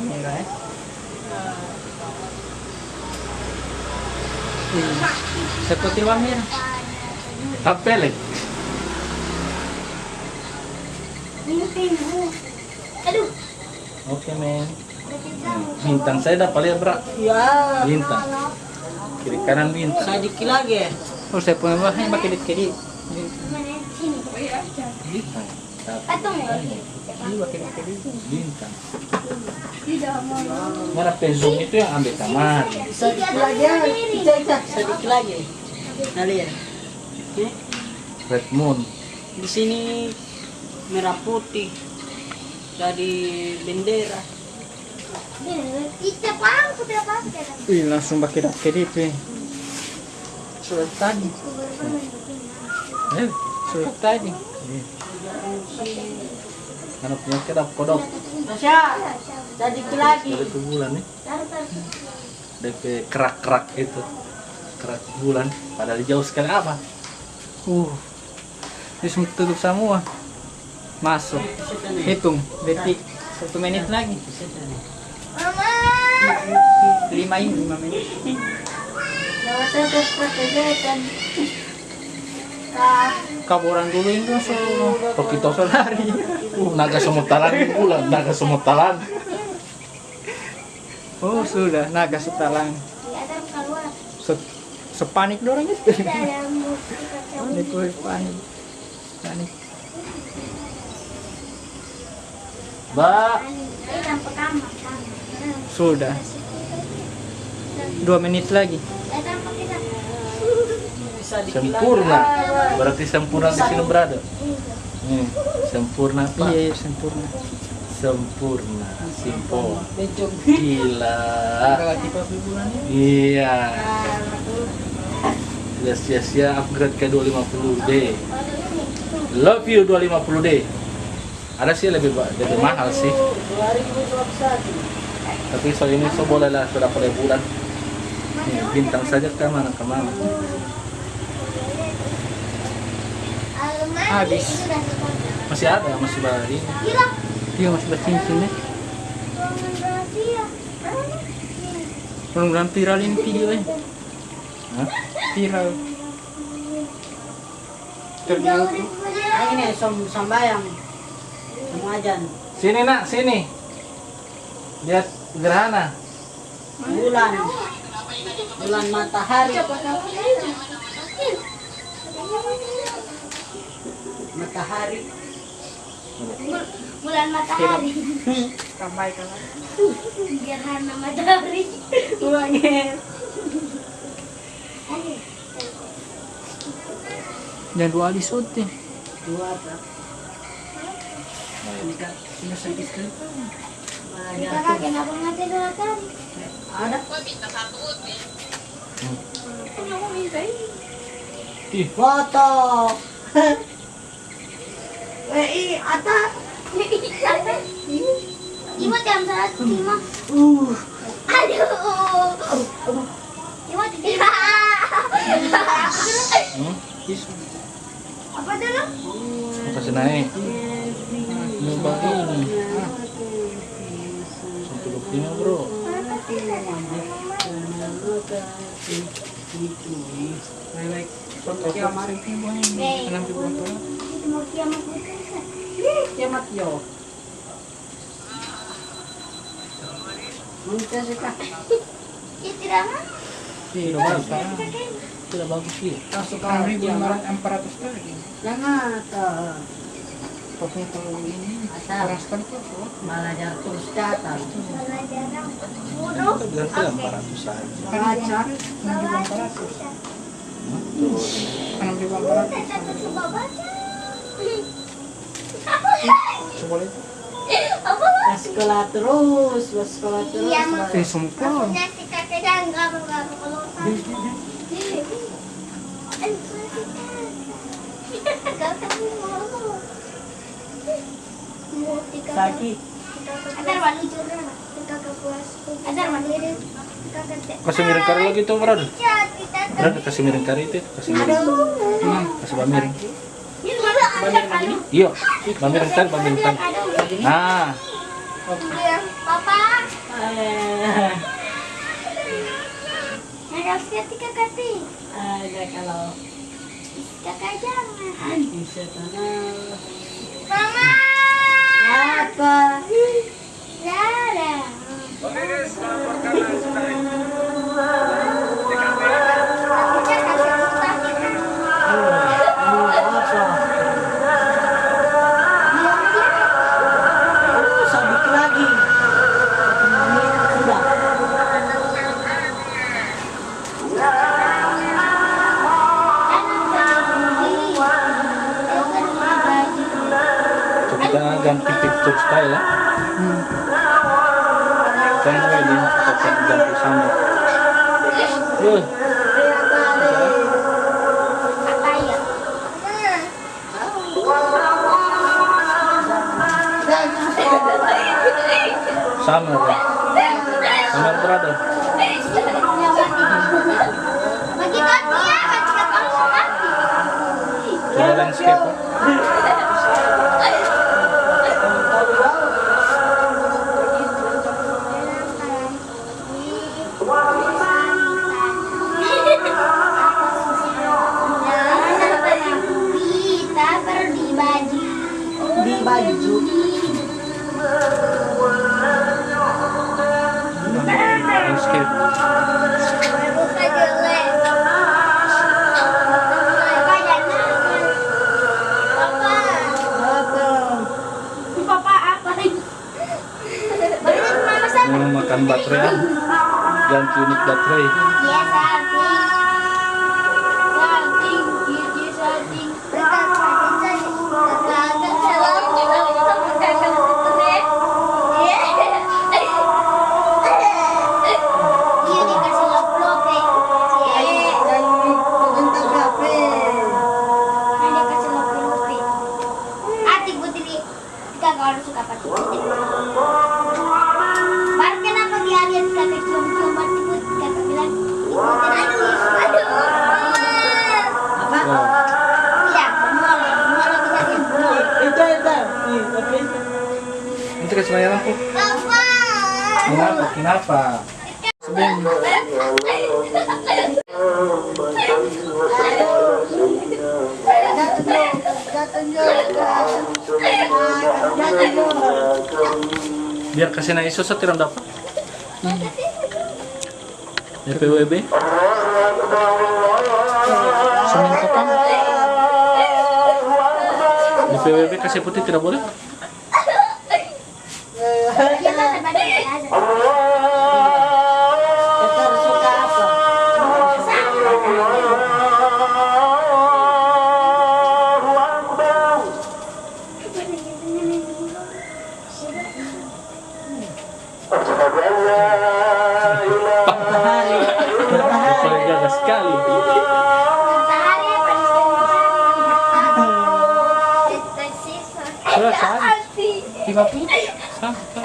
Merah ya? Seperti wamir. Tapelek. Mimpimu. Aduh. Oke, men. Bintang saya dapat lihat berat. Ya. Bintang. Kiri kanan bintang. Sedikit lagi. Oh, saya punya bahannya pakai dikit. Bintang. Patung ya. Ini pakai dikit. Bintang. Tidak mau. Mana zoom itu yang ambil kamar. Sedikit lagi. Kita sedikit lagi. Nah, lihat. Red Moon. Di sini merah putih. Jadi bendera. Kita pang sudah pakai. Ih, langsung pakai dikit. Sudah tadi. Sudah tadi. Karena punya kedap kodok. Tasya, sedikit lagi. Dari itu bulan nih. DP kerak-kerak itu. Kerak bulan. Padahal jauh sekali apa? Ini semua tutup semua. Masuk. Hitung detik. 1 menit lagi. Mama. 5 menit. Kaburan dulu itu Kalau kita lari. Naga semutalan bulan. Naga semutalan. Oh, sudah naga setalang. Ada keluar. Sepanik dorang itu. Ada musik kacau. Itu panik. Panik. Mbak. Sampai kamar. Sudah. 2 menit lagi. Sempurna. Berarti sempurna di sini berada. Sempurna apa? Iya, sempurna. Sempurna. Simple. Gila. Relatif bulannya. Iya. Tidak sia-sia upgrade ke 250D. Love you 250D. Ada sih lebih mahal sih. 2021. Tapi soal ini so boleh lah sudah pada bulan. Nih, bintang saja kemana. Habis. Masih ada, masih balik. Iya, masih bercincin ya. Mudah-mudahan viral ini video ya. Hah? Viral. Terlihat. Ini sambayang. Samajan. Sini nak, sini. Lihat gerhana. Bulan matahari. Matahari. Bulan matahari. Kamay ka lang. Gerhana matahari. Uangin. Yan dua alisod eh. Dua pa. Sinasagis ka. Kakak, kenapa nggak tidur tadi? Ada. Ih, Foto. Ata. Imut jam 1 Imut. Aduh. Imut tidak. Apa dulu? kasih naik. Nyoba ini. 125 bro. Kiamat ini boleh. Enam ribu berapa? Itu mau kiamat itu. Kiamat yo. Muncul suka. Ya tidak mah. Tidak bagus. Tidak bagus sih. Masuk ke 6.400 lagi. Jangan tuh. Pokoknya kalau ini Asal kurang sekali tuh. malah terus ke atas. Malah jarang. Kita bilang ke 400 saja. Pengajar. 6.400. 6.400. Takut coba baca. Coba lihat. Apa? Sekolah terus, sekolah terus. Iya, Mak. Sumpah. Maksudnya si kakeknya enggak kalau sama. Enggak ketemu. Sakit. Adar malu curang. Kakak puas. Adar malu ini. Kasih miring kari lagi tuh, Bro. Bro, kasih miring kari itu, kasih miring. Kasih bamiring. Ini mana adar malu? Iya, bamiring tadi, bamiring tadi. Nah, Iya, Papa. Ada siapa kakak ti? Ada kalau Kakak jangan. bisa tanah. Mama. Apa? Lara. Sabit lagi. Sudah. so kita ganti picture style ya. Kan wedding kita ganti sambal. Apa ya? Summer ya. Summer brother. Bagi kaki ya, bagi kamu mati. Coba landscape. Kita pergi baju. Di baju. Landscape. Buka jelek. Papa apa? Mau makan baterai ya. Ganti unit baterai. Iya, salting. Salting, gigi salting. Kakak salam, sama kakak seterusnya. Iya, dikasih lop-lop ya. Bentar kafe. Dia kasih lop-lop ya. Atik putri, kakak harus suka pasti. Baru kenapa dia lihat kakak cium-cium mati put, kakak bilang, ikutin aduh. Apa? Iya, mulai bisa dia mulai. Itu. Nih, tapi Nanti kasih bayar aku. Papa. Kenapa? Kenapa? Jatuh. Biar kasih naik susah tidak dapat. DPWB. Semen tukang. DPWB kasih putih tidak boleh. Kita sebagai ada. Kita harus suka apa? Matahari. Paling gagah sekali. Matahari pasti tersisa. Sudah sehari. 50. Sampai.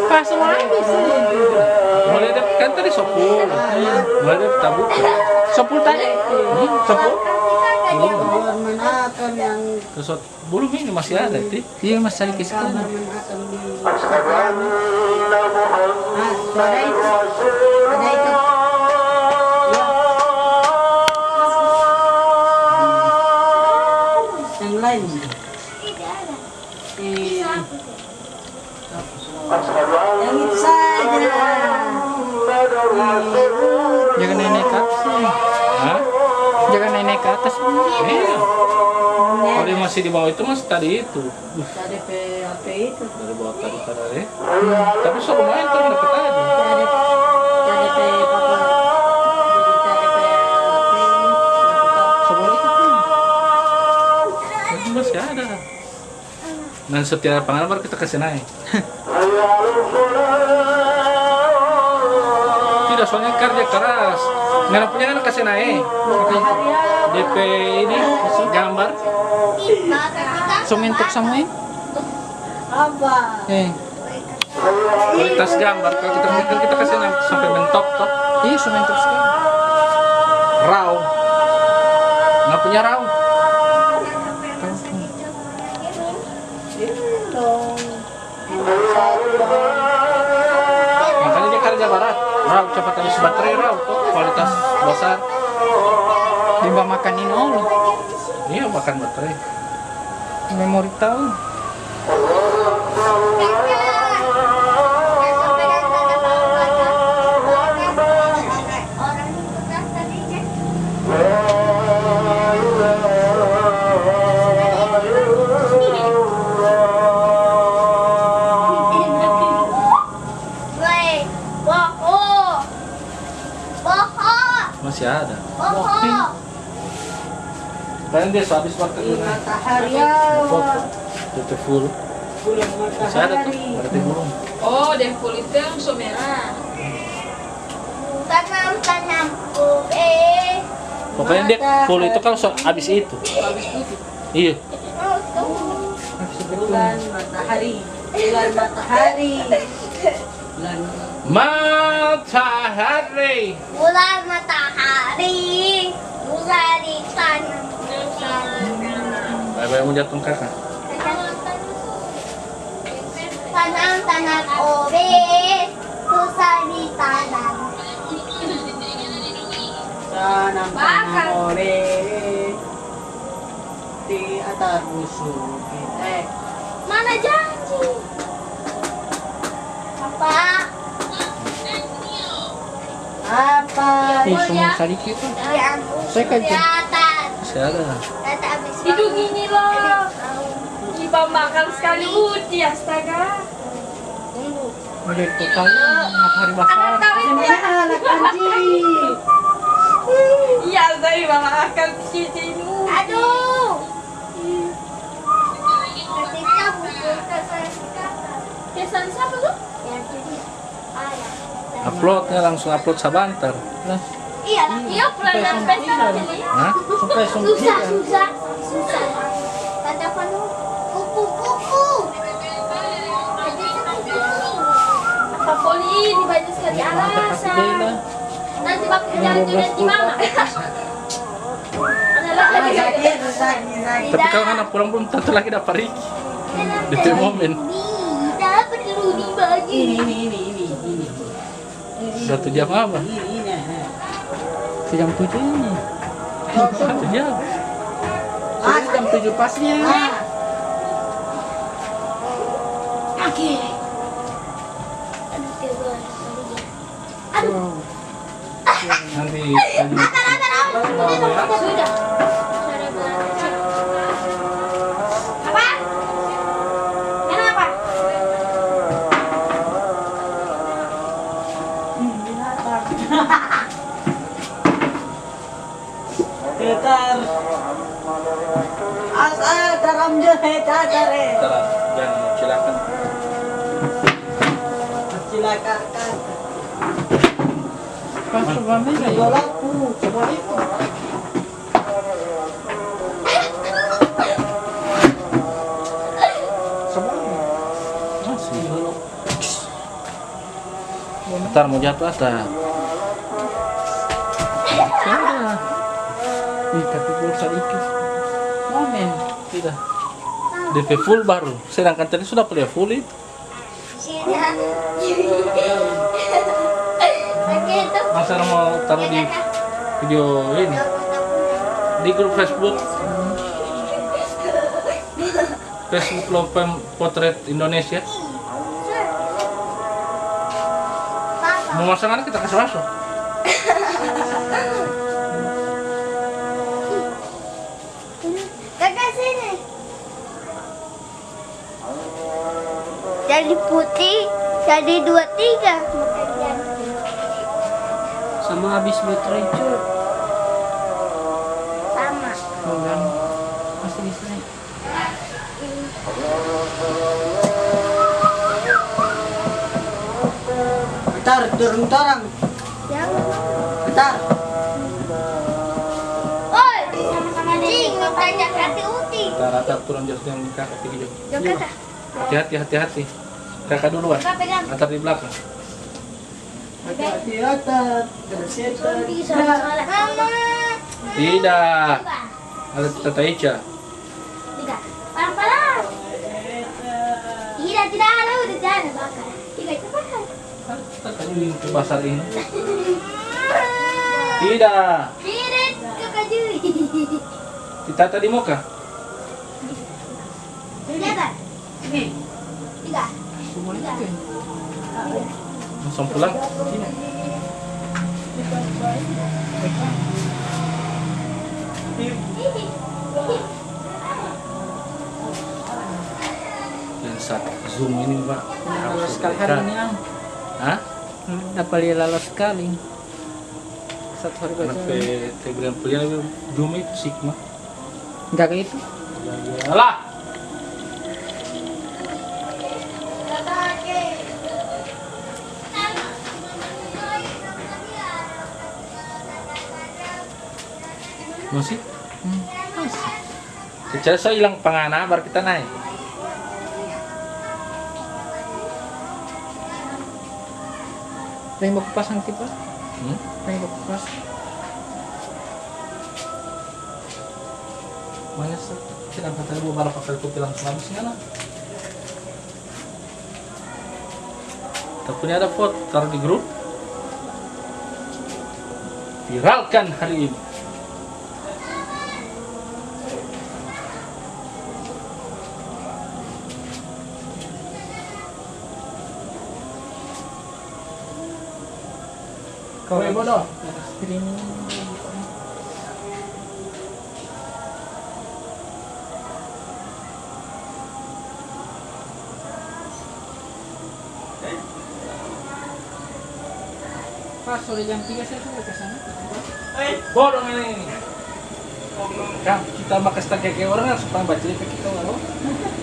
Pas semua habis. Mulai ada kan tadi 10. Mulai ada tabuk. 10 tadi. 10. Kamar menakan yang Kesot belum ini masih ada ti. Iya Mas cari kiskon. kamar menakan di suara itu. Ada itu. Yang lain. Tidak ada. Eh, yang itu saja. Jangan nenek ke atas. Hah? Jangan nenek ke atas. Iya. Kalau dia masih di bawah itu mas tadi itu. Tadi PHP itu. Dari bawah tadi pada deh. Tapi so lumayan tuh dapat aja. Tadi papa. Tadi PHP. Seboleh itu. Itu masih ada. Dan setiap lapangan baru kita kasih naik. Tidak soalnya kerja keras. Nggak punya kan kasih naik. DP ini gambar. Sumentok semua. Apa? Kualitas gambar kalau kita kasih naik sampai bentok toh. Iya sumentok sekali. Raw. Nggak punya raw. Makanya dia kerja barat. Raw cepat habis baterai raw tuh kualitas besar. Dimba makanin all. Iya makan baterai. Memori tahu. Orang itu kan tadi cek. Woi, boho. Boho. Masih ada. Boho. Kalian dia habis baterai. Di matahari awal. Itu full. Bulan Masih ada tuh. matahari. Berarti belum. Oh, dempul itu yang so merah. Tanam-tanam Pokoknya dia full itu kalau habis itu. Habis putih. Iya. Bulan matahari. Bulan matahari. Bulan Matahari. bulan matahari bisa ditanam Bye-bye mau jatuh kakak. tanam obe bisa ditanam tanam oleh di atas musuh kita. mana janji apa Semua sedikit. yang Saya kerja. kelihatan Masih ada. kata habis Itu gini loh. Iba makan sekali uji astaga. Udah total matahari besar. Anak tahu itu. Anak anjing. Iya, saya malah akan sini. aduh ketika buku saya Kesan siapa tuh? yang jadi ayah Uploadnya langsung upload sabantar. Lah, iya Iya, pelajaran pesta jadi. Hah? sampai susah sembilan. susah kata Panu kuku jadi kuku Apa poli ini banyak sekali alasan. Nanti bakal jadi tulis di mana? Adalah ada Sakit. Tapi kalau anak pulang belum tentu lagi dapat Riki. Di tiap momen. tidak perlu dibagi Ini. 1 jam apa? Ini. Jam 7 ini. 1 jam. Jam 7 pasnya. Oke. Aduh, tiba. Aduh. Nanti Sudah. Apa? Kenapa? Getar. Asa daram jahe dadare. jangan silakan. Silakan. Pasok kami na yun. Walaku. Coba itu. Masih. Ntar mau jatuh ada. Sudah. Ih, tapi pulsa dikit. Momen. Tidak. DP full baru. Sedangkan tadi sudah play full itu. Sudah. Pakai itu. Masa mau taruh di video ini di grup Facebook. Facebook Lopem Potret Indonesia. Mau masang kita kasih masuk. Kakak sini. Jadi putih, jadi 23. Sama habis baterai cuy. Sama. Program masih di sini. Getar, turun tarang. Jangan. Getar. Oi, sama-sama ding, banyak hati uti. Rata-rata turun jas yang kakak tinggi jauh. Jom kakak. Hati-hati. Kakak duluan. Kakak pegang. Antar di belakang. Hati-hati atas. Setan. Bisa salah. Mama. Tidak. Ada Tata Ica. Tiga. Pelan-pelan. Tidak ada udah jangan bakar. Tiga cepat. Tadi ke pasar ini. Tidak. Kirit kakak Jui. Kita tadi mau kah? Tiga. Tiga. Langsung pulang. Dan saat zoom ini pak. Lalos sekali hari ini ang. Hah? Dapat dia lalos sekali. Satu hari baca. Sampai teguran pilihan itu zoom itu sigma. Enggak kayak itu. Alah. Masih? Masih. Kecuali saya hilang pangana baru kita naik. Rainbow pasang tipe. Hmm? Rainbow pas. Mana sih? Kita kata ibu malah pakai kopi langsung habis nggak lah? Tapi ini ada foto taruh di grup. Viralkan hari ini. Kau bodoh. streaming. Pas oleh jam 3 saya sudah ke sana. Bodoh ini. Kan kita makan setengah kayak orang harus paham baca itu kita lalu.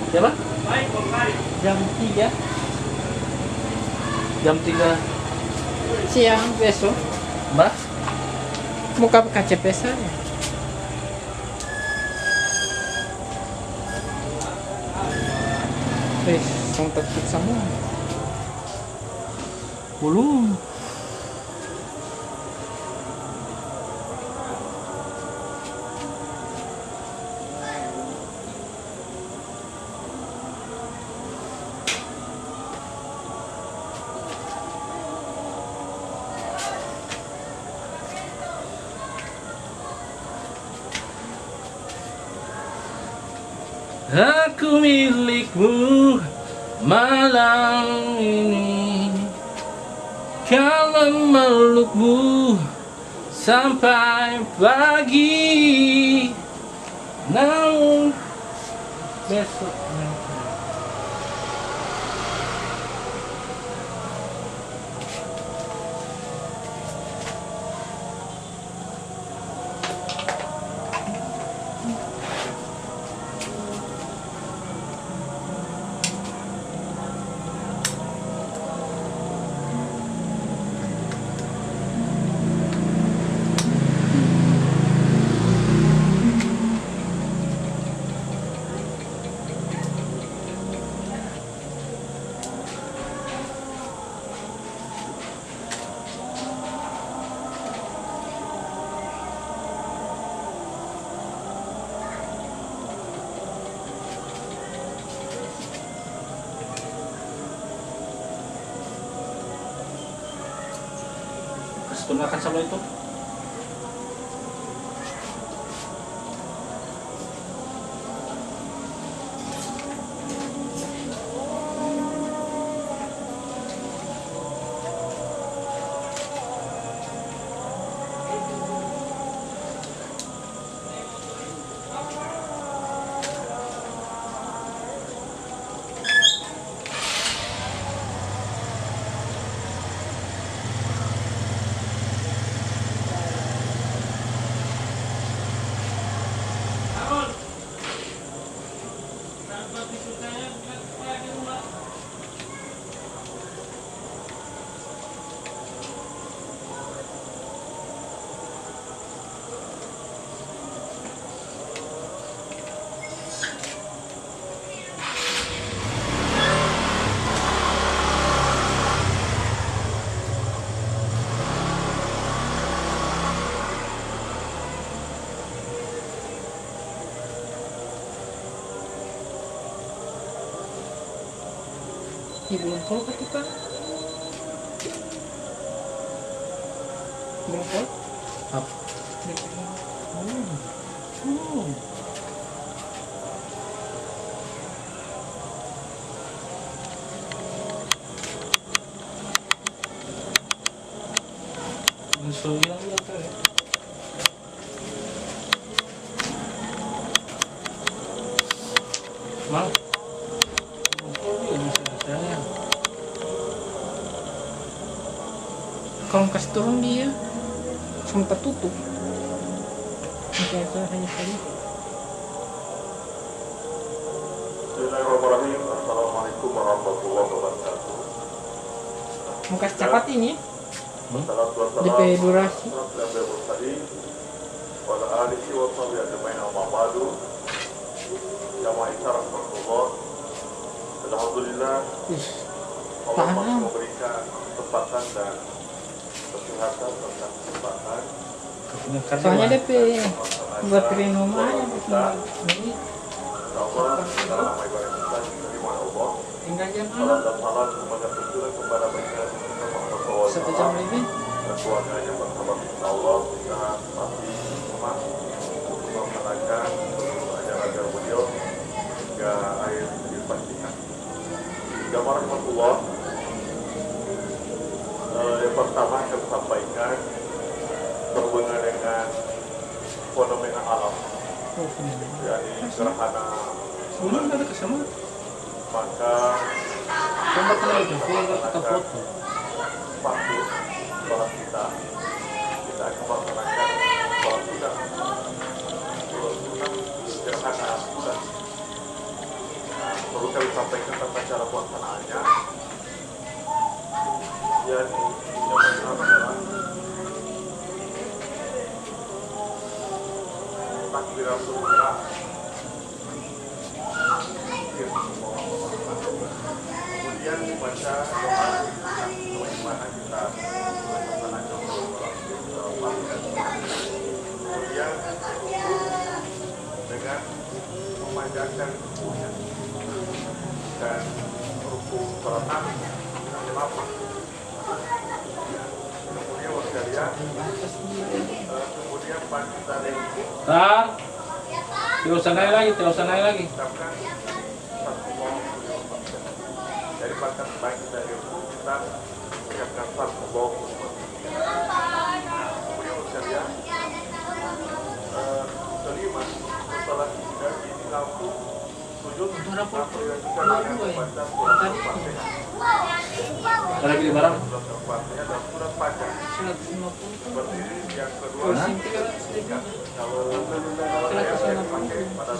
Siapa? Jam 3 Jam 3 siang besok. Mbak. Muka KCP saya. Sontak semua. Belum. Aku milikmu, malam ini kalau melukmu sampai pagi, namun besok gunakan sabun itu. Belum pol ketika belum pol apa? So hilang ya kan? Mal. Kalau kasih turun dia sempat tutup. Oke, itu hanya tadi. Bismillahirrahmanirrahim. Assalamualaikum warahmatullahi wabarakatuh. Mau kasih cepat ini ya? Wassalatu wassalamu DP durasi. Wala alihi wa sahbihi ajma'in amma ba'du. Jamaah isyarat Rasulullah. Alhamdulillah Allah masih memberikan kesempatan dan kesehatan serta kesempatan. Soalnya DP buat renum aja ini. Insyaallah dalam nama ibadah kita diterima Allah. Tinggal jam Salam dan salam semoga tercurah kepada baginda Muhammad SAW. 1 jam lebih. Dan keluarganya bersahabat insyaallah kita masih semangat untuk melaksanakan seluruh ajaran beliau hingga akhir dipastikan. Jamaah rahmatullah, yang pertama saya sampaikan berhubungan dengan fenomena alam, yakni gerhana Belum ada kesama. maka Tempat mana itu? Kita foto. patut sholat kita akan melaksanakan sholat sunnah gerhana bulan. Perlu kami sampaikan tentang cara pelaksanaannya, yakni yang pertama adalah takbiratul ihram. Kemudian dibaca doa sebagaimana kita melaksanakan kemudian dengan memanjangkan rukunya dan ruku berenang dan lapang. Kemudian sekalian, kemudian bagi dari Tar. Tidak usah naik lagi, tidak usah naik lagi. ucapkan dari pangkat baik dari ilmu kita siapkan sar membawa kemudian sekalian kelima setelah kita langsung sujud langsung dilanjutkan dengan membaca surat Al-Fatihah. Ada pilih barang? Surat Al-Fatihah dan surat Fajr. Berdiri yang kedua. Kalau saya pakai pada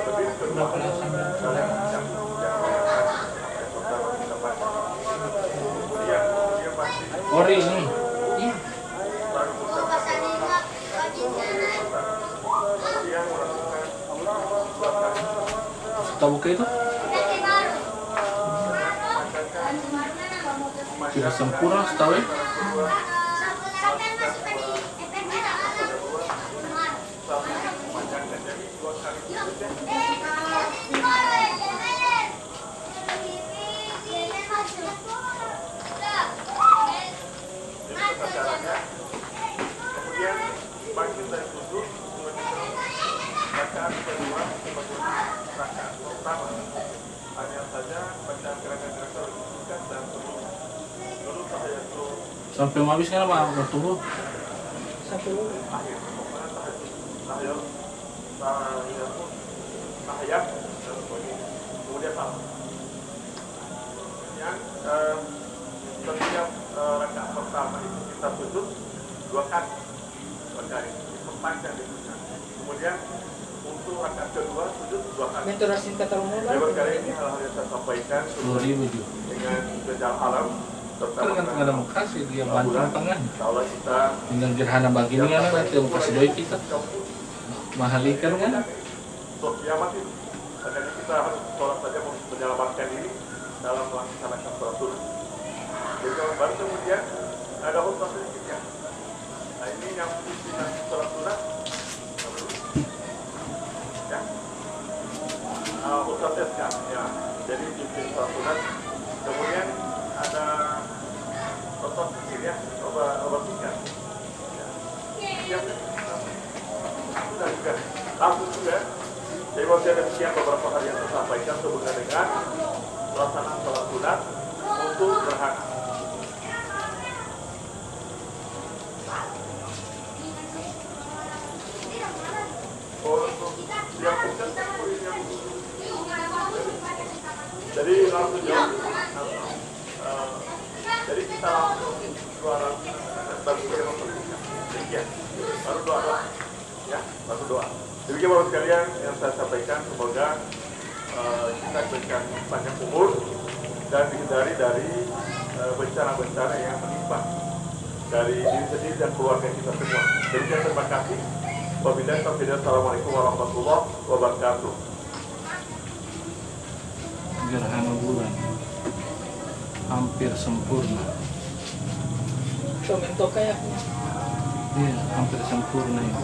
lebih kedua yang kita baca. Kemudian dia pasti Ori ini. baru mengucapkan kemudian melakukan Tahu buka itu? Tidak sempurna, setahu ya. kemudian bangkit dari sujud bacaan kedua sebagai rakaat pertama hanya saja bacaan gerakan-gerakan lebih singkat dan dulu tahiyatul Sampai habis kan apa bertubuh? akhir pokoknya tahiyatul tahiyat dan sebagainya kemudian salam yang setiap rakaat pertama itu kita sujud 2 kali diperpanjang ditulisnya. Kemudian untuk rakaat kedua sujud 2 kali. Menturasin kata umum. Lewat kali ini hal-hal yang saya sampaikan 10.000 juga. dengan gejala alam serta Kan nggak ada mau kasih dia bantu tangan. Insyaallah kita Dengan gerhana begini kan nanti mau kasih doi kita. Mahal ikan kan? untuk kiamat itu. Makanya kita harus sholat saja menyelamatkan diri dalam melaksanakan sholat sunnah. Jadi baru kemudian ada khutbah sedikit ya. Nah ini yang pimpinan sholat sunnah. Ya. Khutbah kan ya. Jadi pimpin sholat sunnah. Kemudian ada otot kecil ya, obat singkat. Ya. Sudah juga langsung juga. Jadi waktu demikian beberapa hal yang saya sampaikan sehubungan dengan pelaksanaan sholat sunat untuk gerhana. Jadi langsung jawab. Jadi kita langsung suara baru demikian. Baru doa, ya, baru doa. Demikian bapak sekalian yang saya sampaikan, semoga kita diberikan panjang umur dan dihindari dari bencana-bencana yang menimpa dari diri sendiri dan keluarga kita semua. Demikian terima kasih. Wabillahi taufiq. Assalamualaikum warahmatullahi wabarakatuh. Gerhana bulan hampir sempurna. Komen toka ya. Iya, hampir sempurna ini.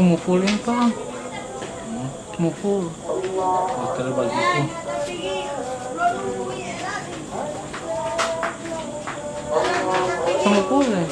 Mufulin Bang. Muful. Hotel bagiku. Muful ya.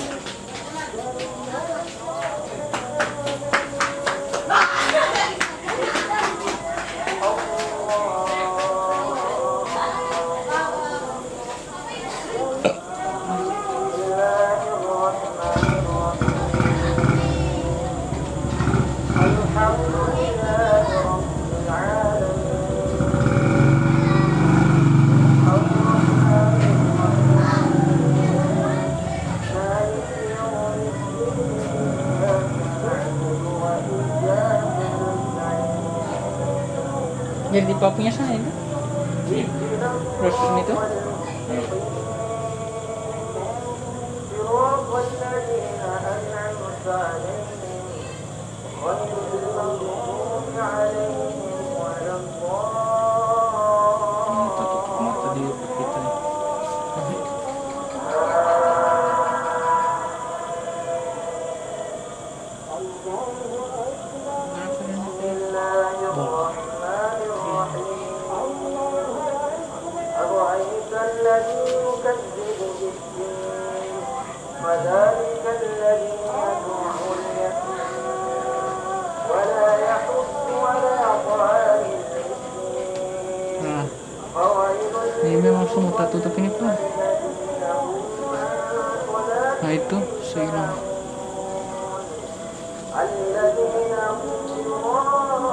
Jadi papunya sana itu. Proses itu. Tutup mata di kita. أرأيت الذي يكذب بالدين فذلك الذي يدعو اليتيم ولا يحض على طعام المسكين Nah, فويل ini memang semua tak tutup ini Pak. للذين هم عن Nah itu saya الذين هم يراءون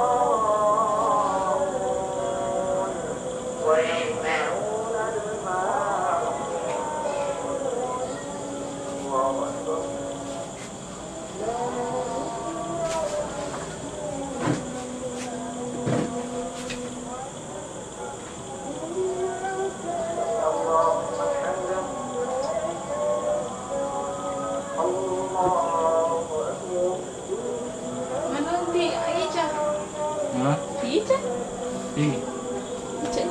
ويمنعون الماعون الله أكبر اللهم حمدا الله أكبر Mana di Ica? Hah? Di Ica? Ini. Ica.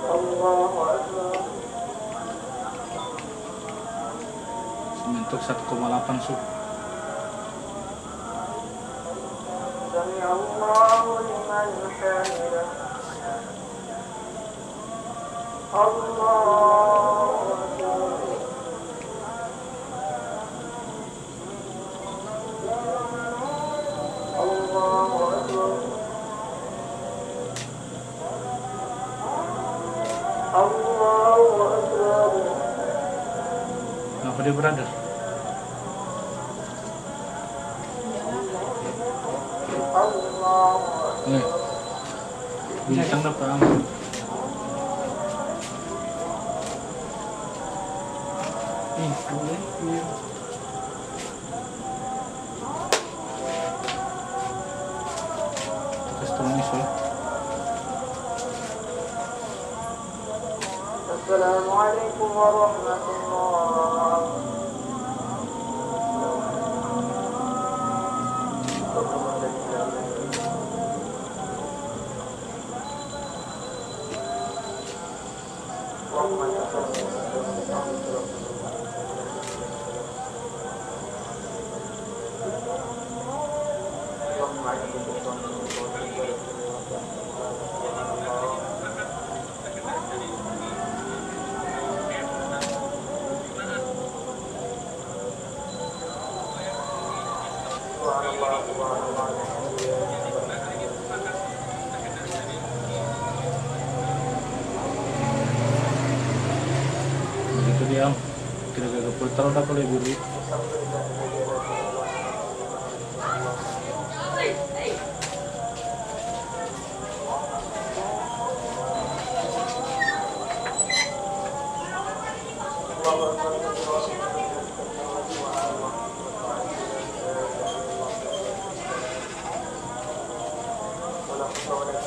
الله أكبر Untuk 1,8 sub. سمع الله لمن حمده الله أكبر الله أكبر الله أكبر Apa dia brother? الله Bintang dapat. nih. Boleh. Kasih tahu nih soal. Assalamualaikum warahmatullahi Begitu dia. Kira-kira taruh tak boleh buru.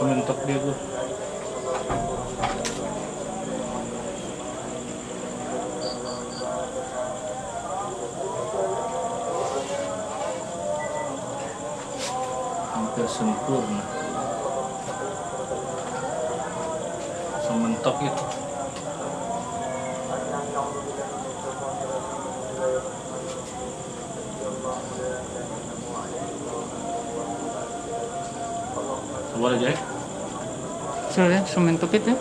Sementok dia tuh. Hampir sempurna. Sementok itu. Boleh Jack? Soalnya semen topit ya.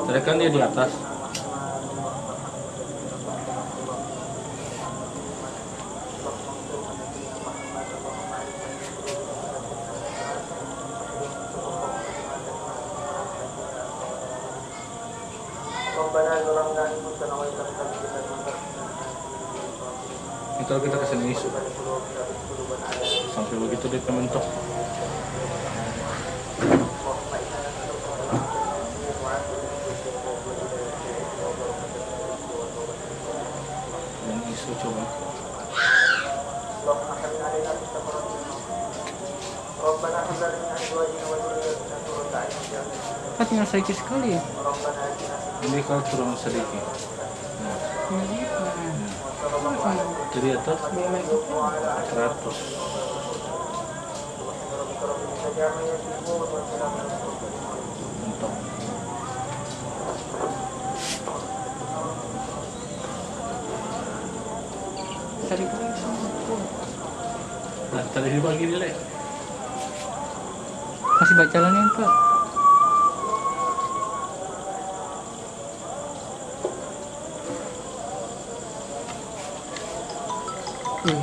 Tadi kan dia di atas. Itu kita kesini isu. Sampai begitu dia mentok. Dan isu coba. Tinggal sedikit sekali ya. Ini kalau turun sedikit. Jadi atas 100. Mentok. Nah, tadi dibagi nilai. Masih baca jalannya Pak.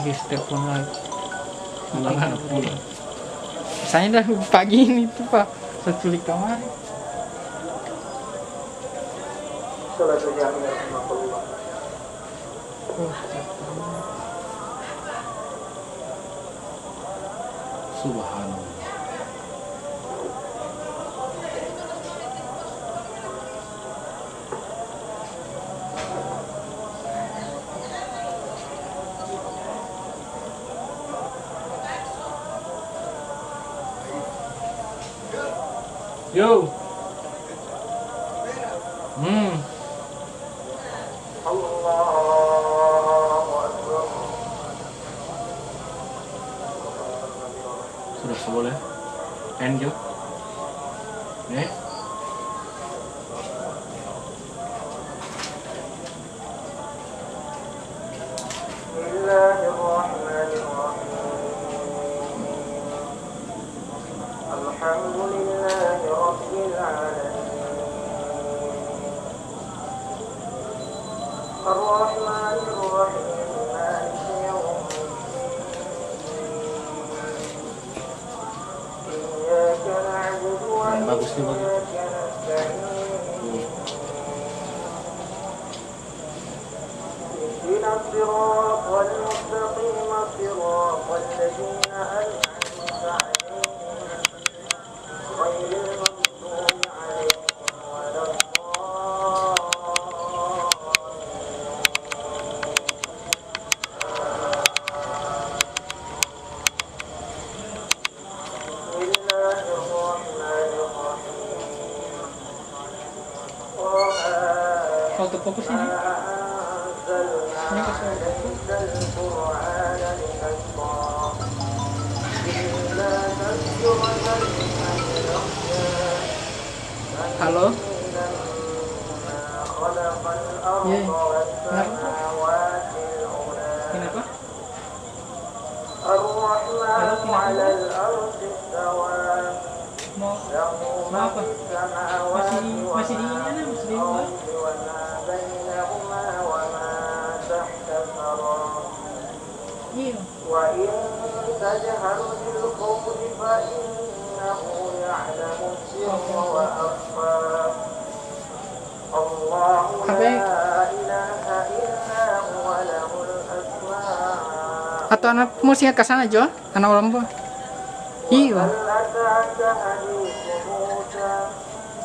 Guys, telepon lagi. Malah pulang. Saya dah pagi ini tuh Pak, seculik kamar. Subhanallah. Yo. Sudah boleh. End yo. Bagus nih bagi. fokus ini. Ini kasih. Halo. Iya. Kenapa? Kenapa? Halo, kenapa? Mau apa? Masih di ini aja, masih di luar. Iya. Atau anak musiknya ke sana Jo, anak orang tua. Iya.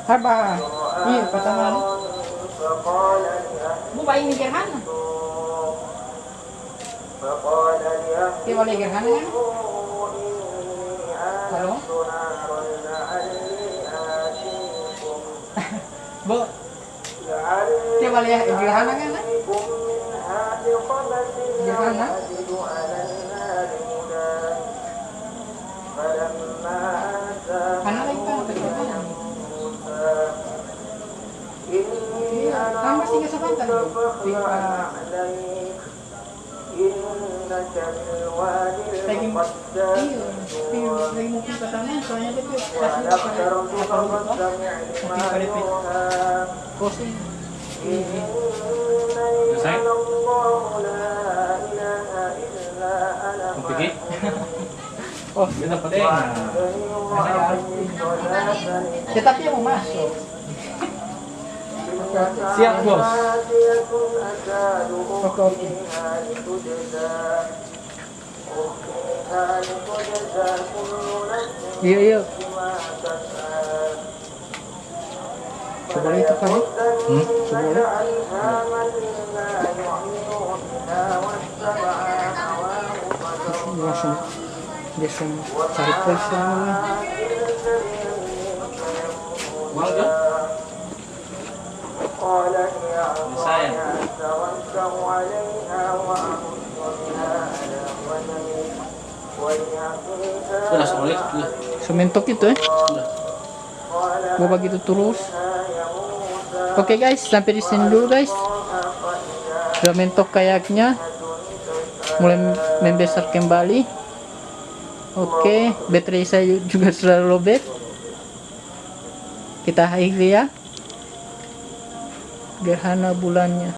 Apa? Iya, kata mana? Bu bayi mikir mana? Dia boleh gerhana kan? Halo? Bu, dia boleh gerhana kan? Gerhana? Mana lagi kan? Iya, kan masih nggak sepantar. Lagi mungkin ke sana, soalnya dia kasih Selesai? Mau pergi? Oh, Kita penting. ya, tapi yang mau masuk. Siap bos. Oke. Iya. Coba itu kan? Coba. Langsung cari polisi namanya. Mau kan? Saya. Sudah solid. Sementok itu Sudah. Mau begitu terus. Oke guys, sampai di sini dulu guys. Sudah mentok kayaknya. Mulai membesar kembali. Oke, baterai saya juga sudah lowbat. Kita akhiri ya. Gerhana bulannya.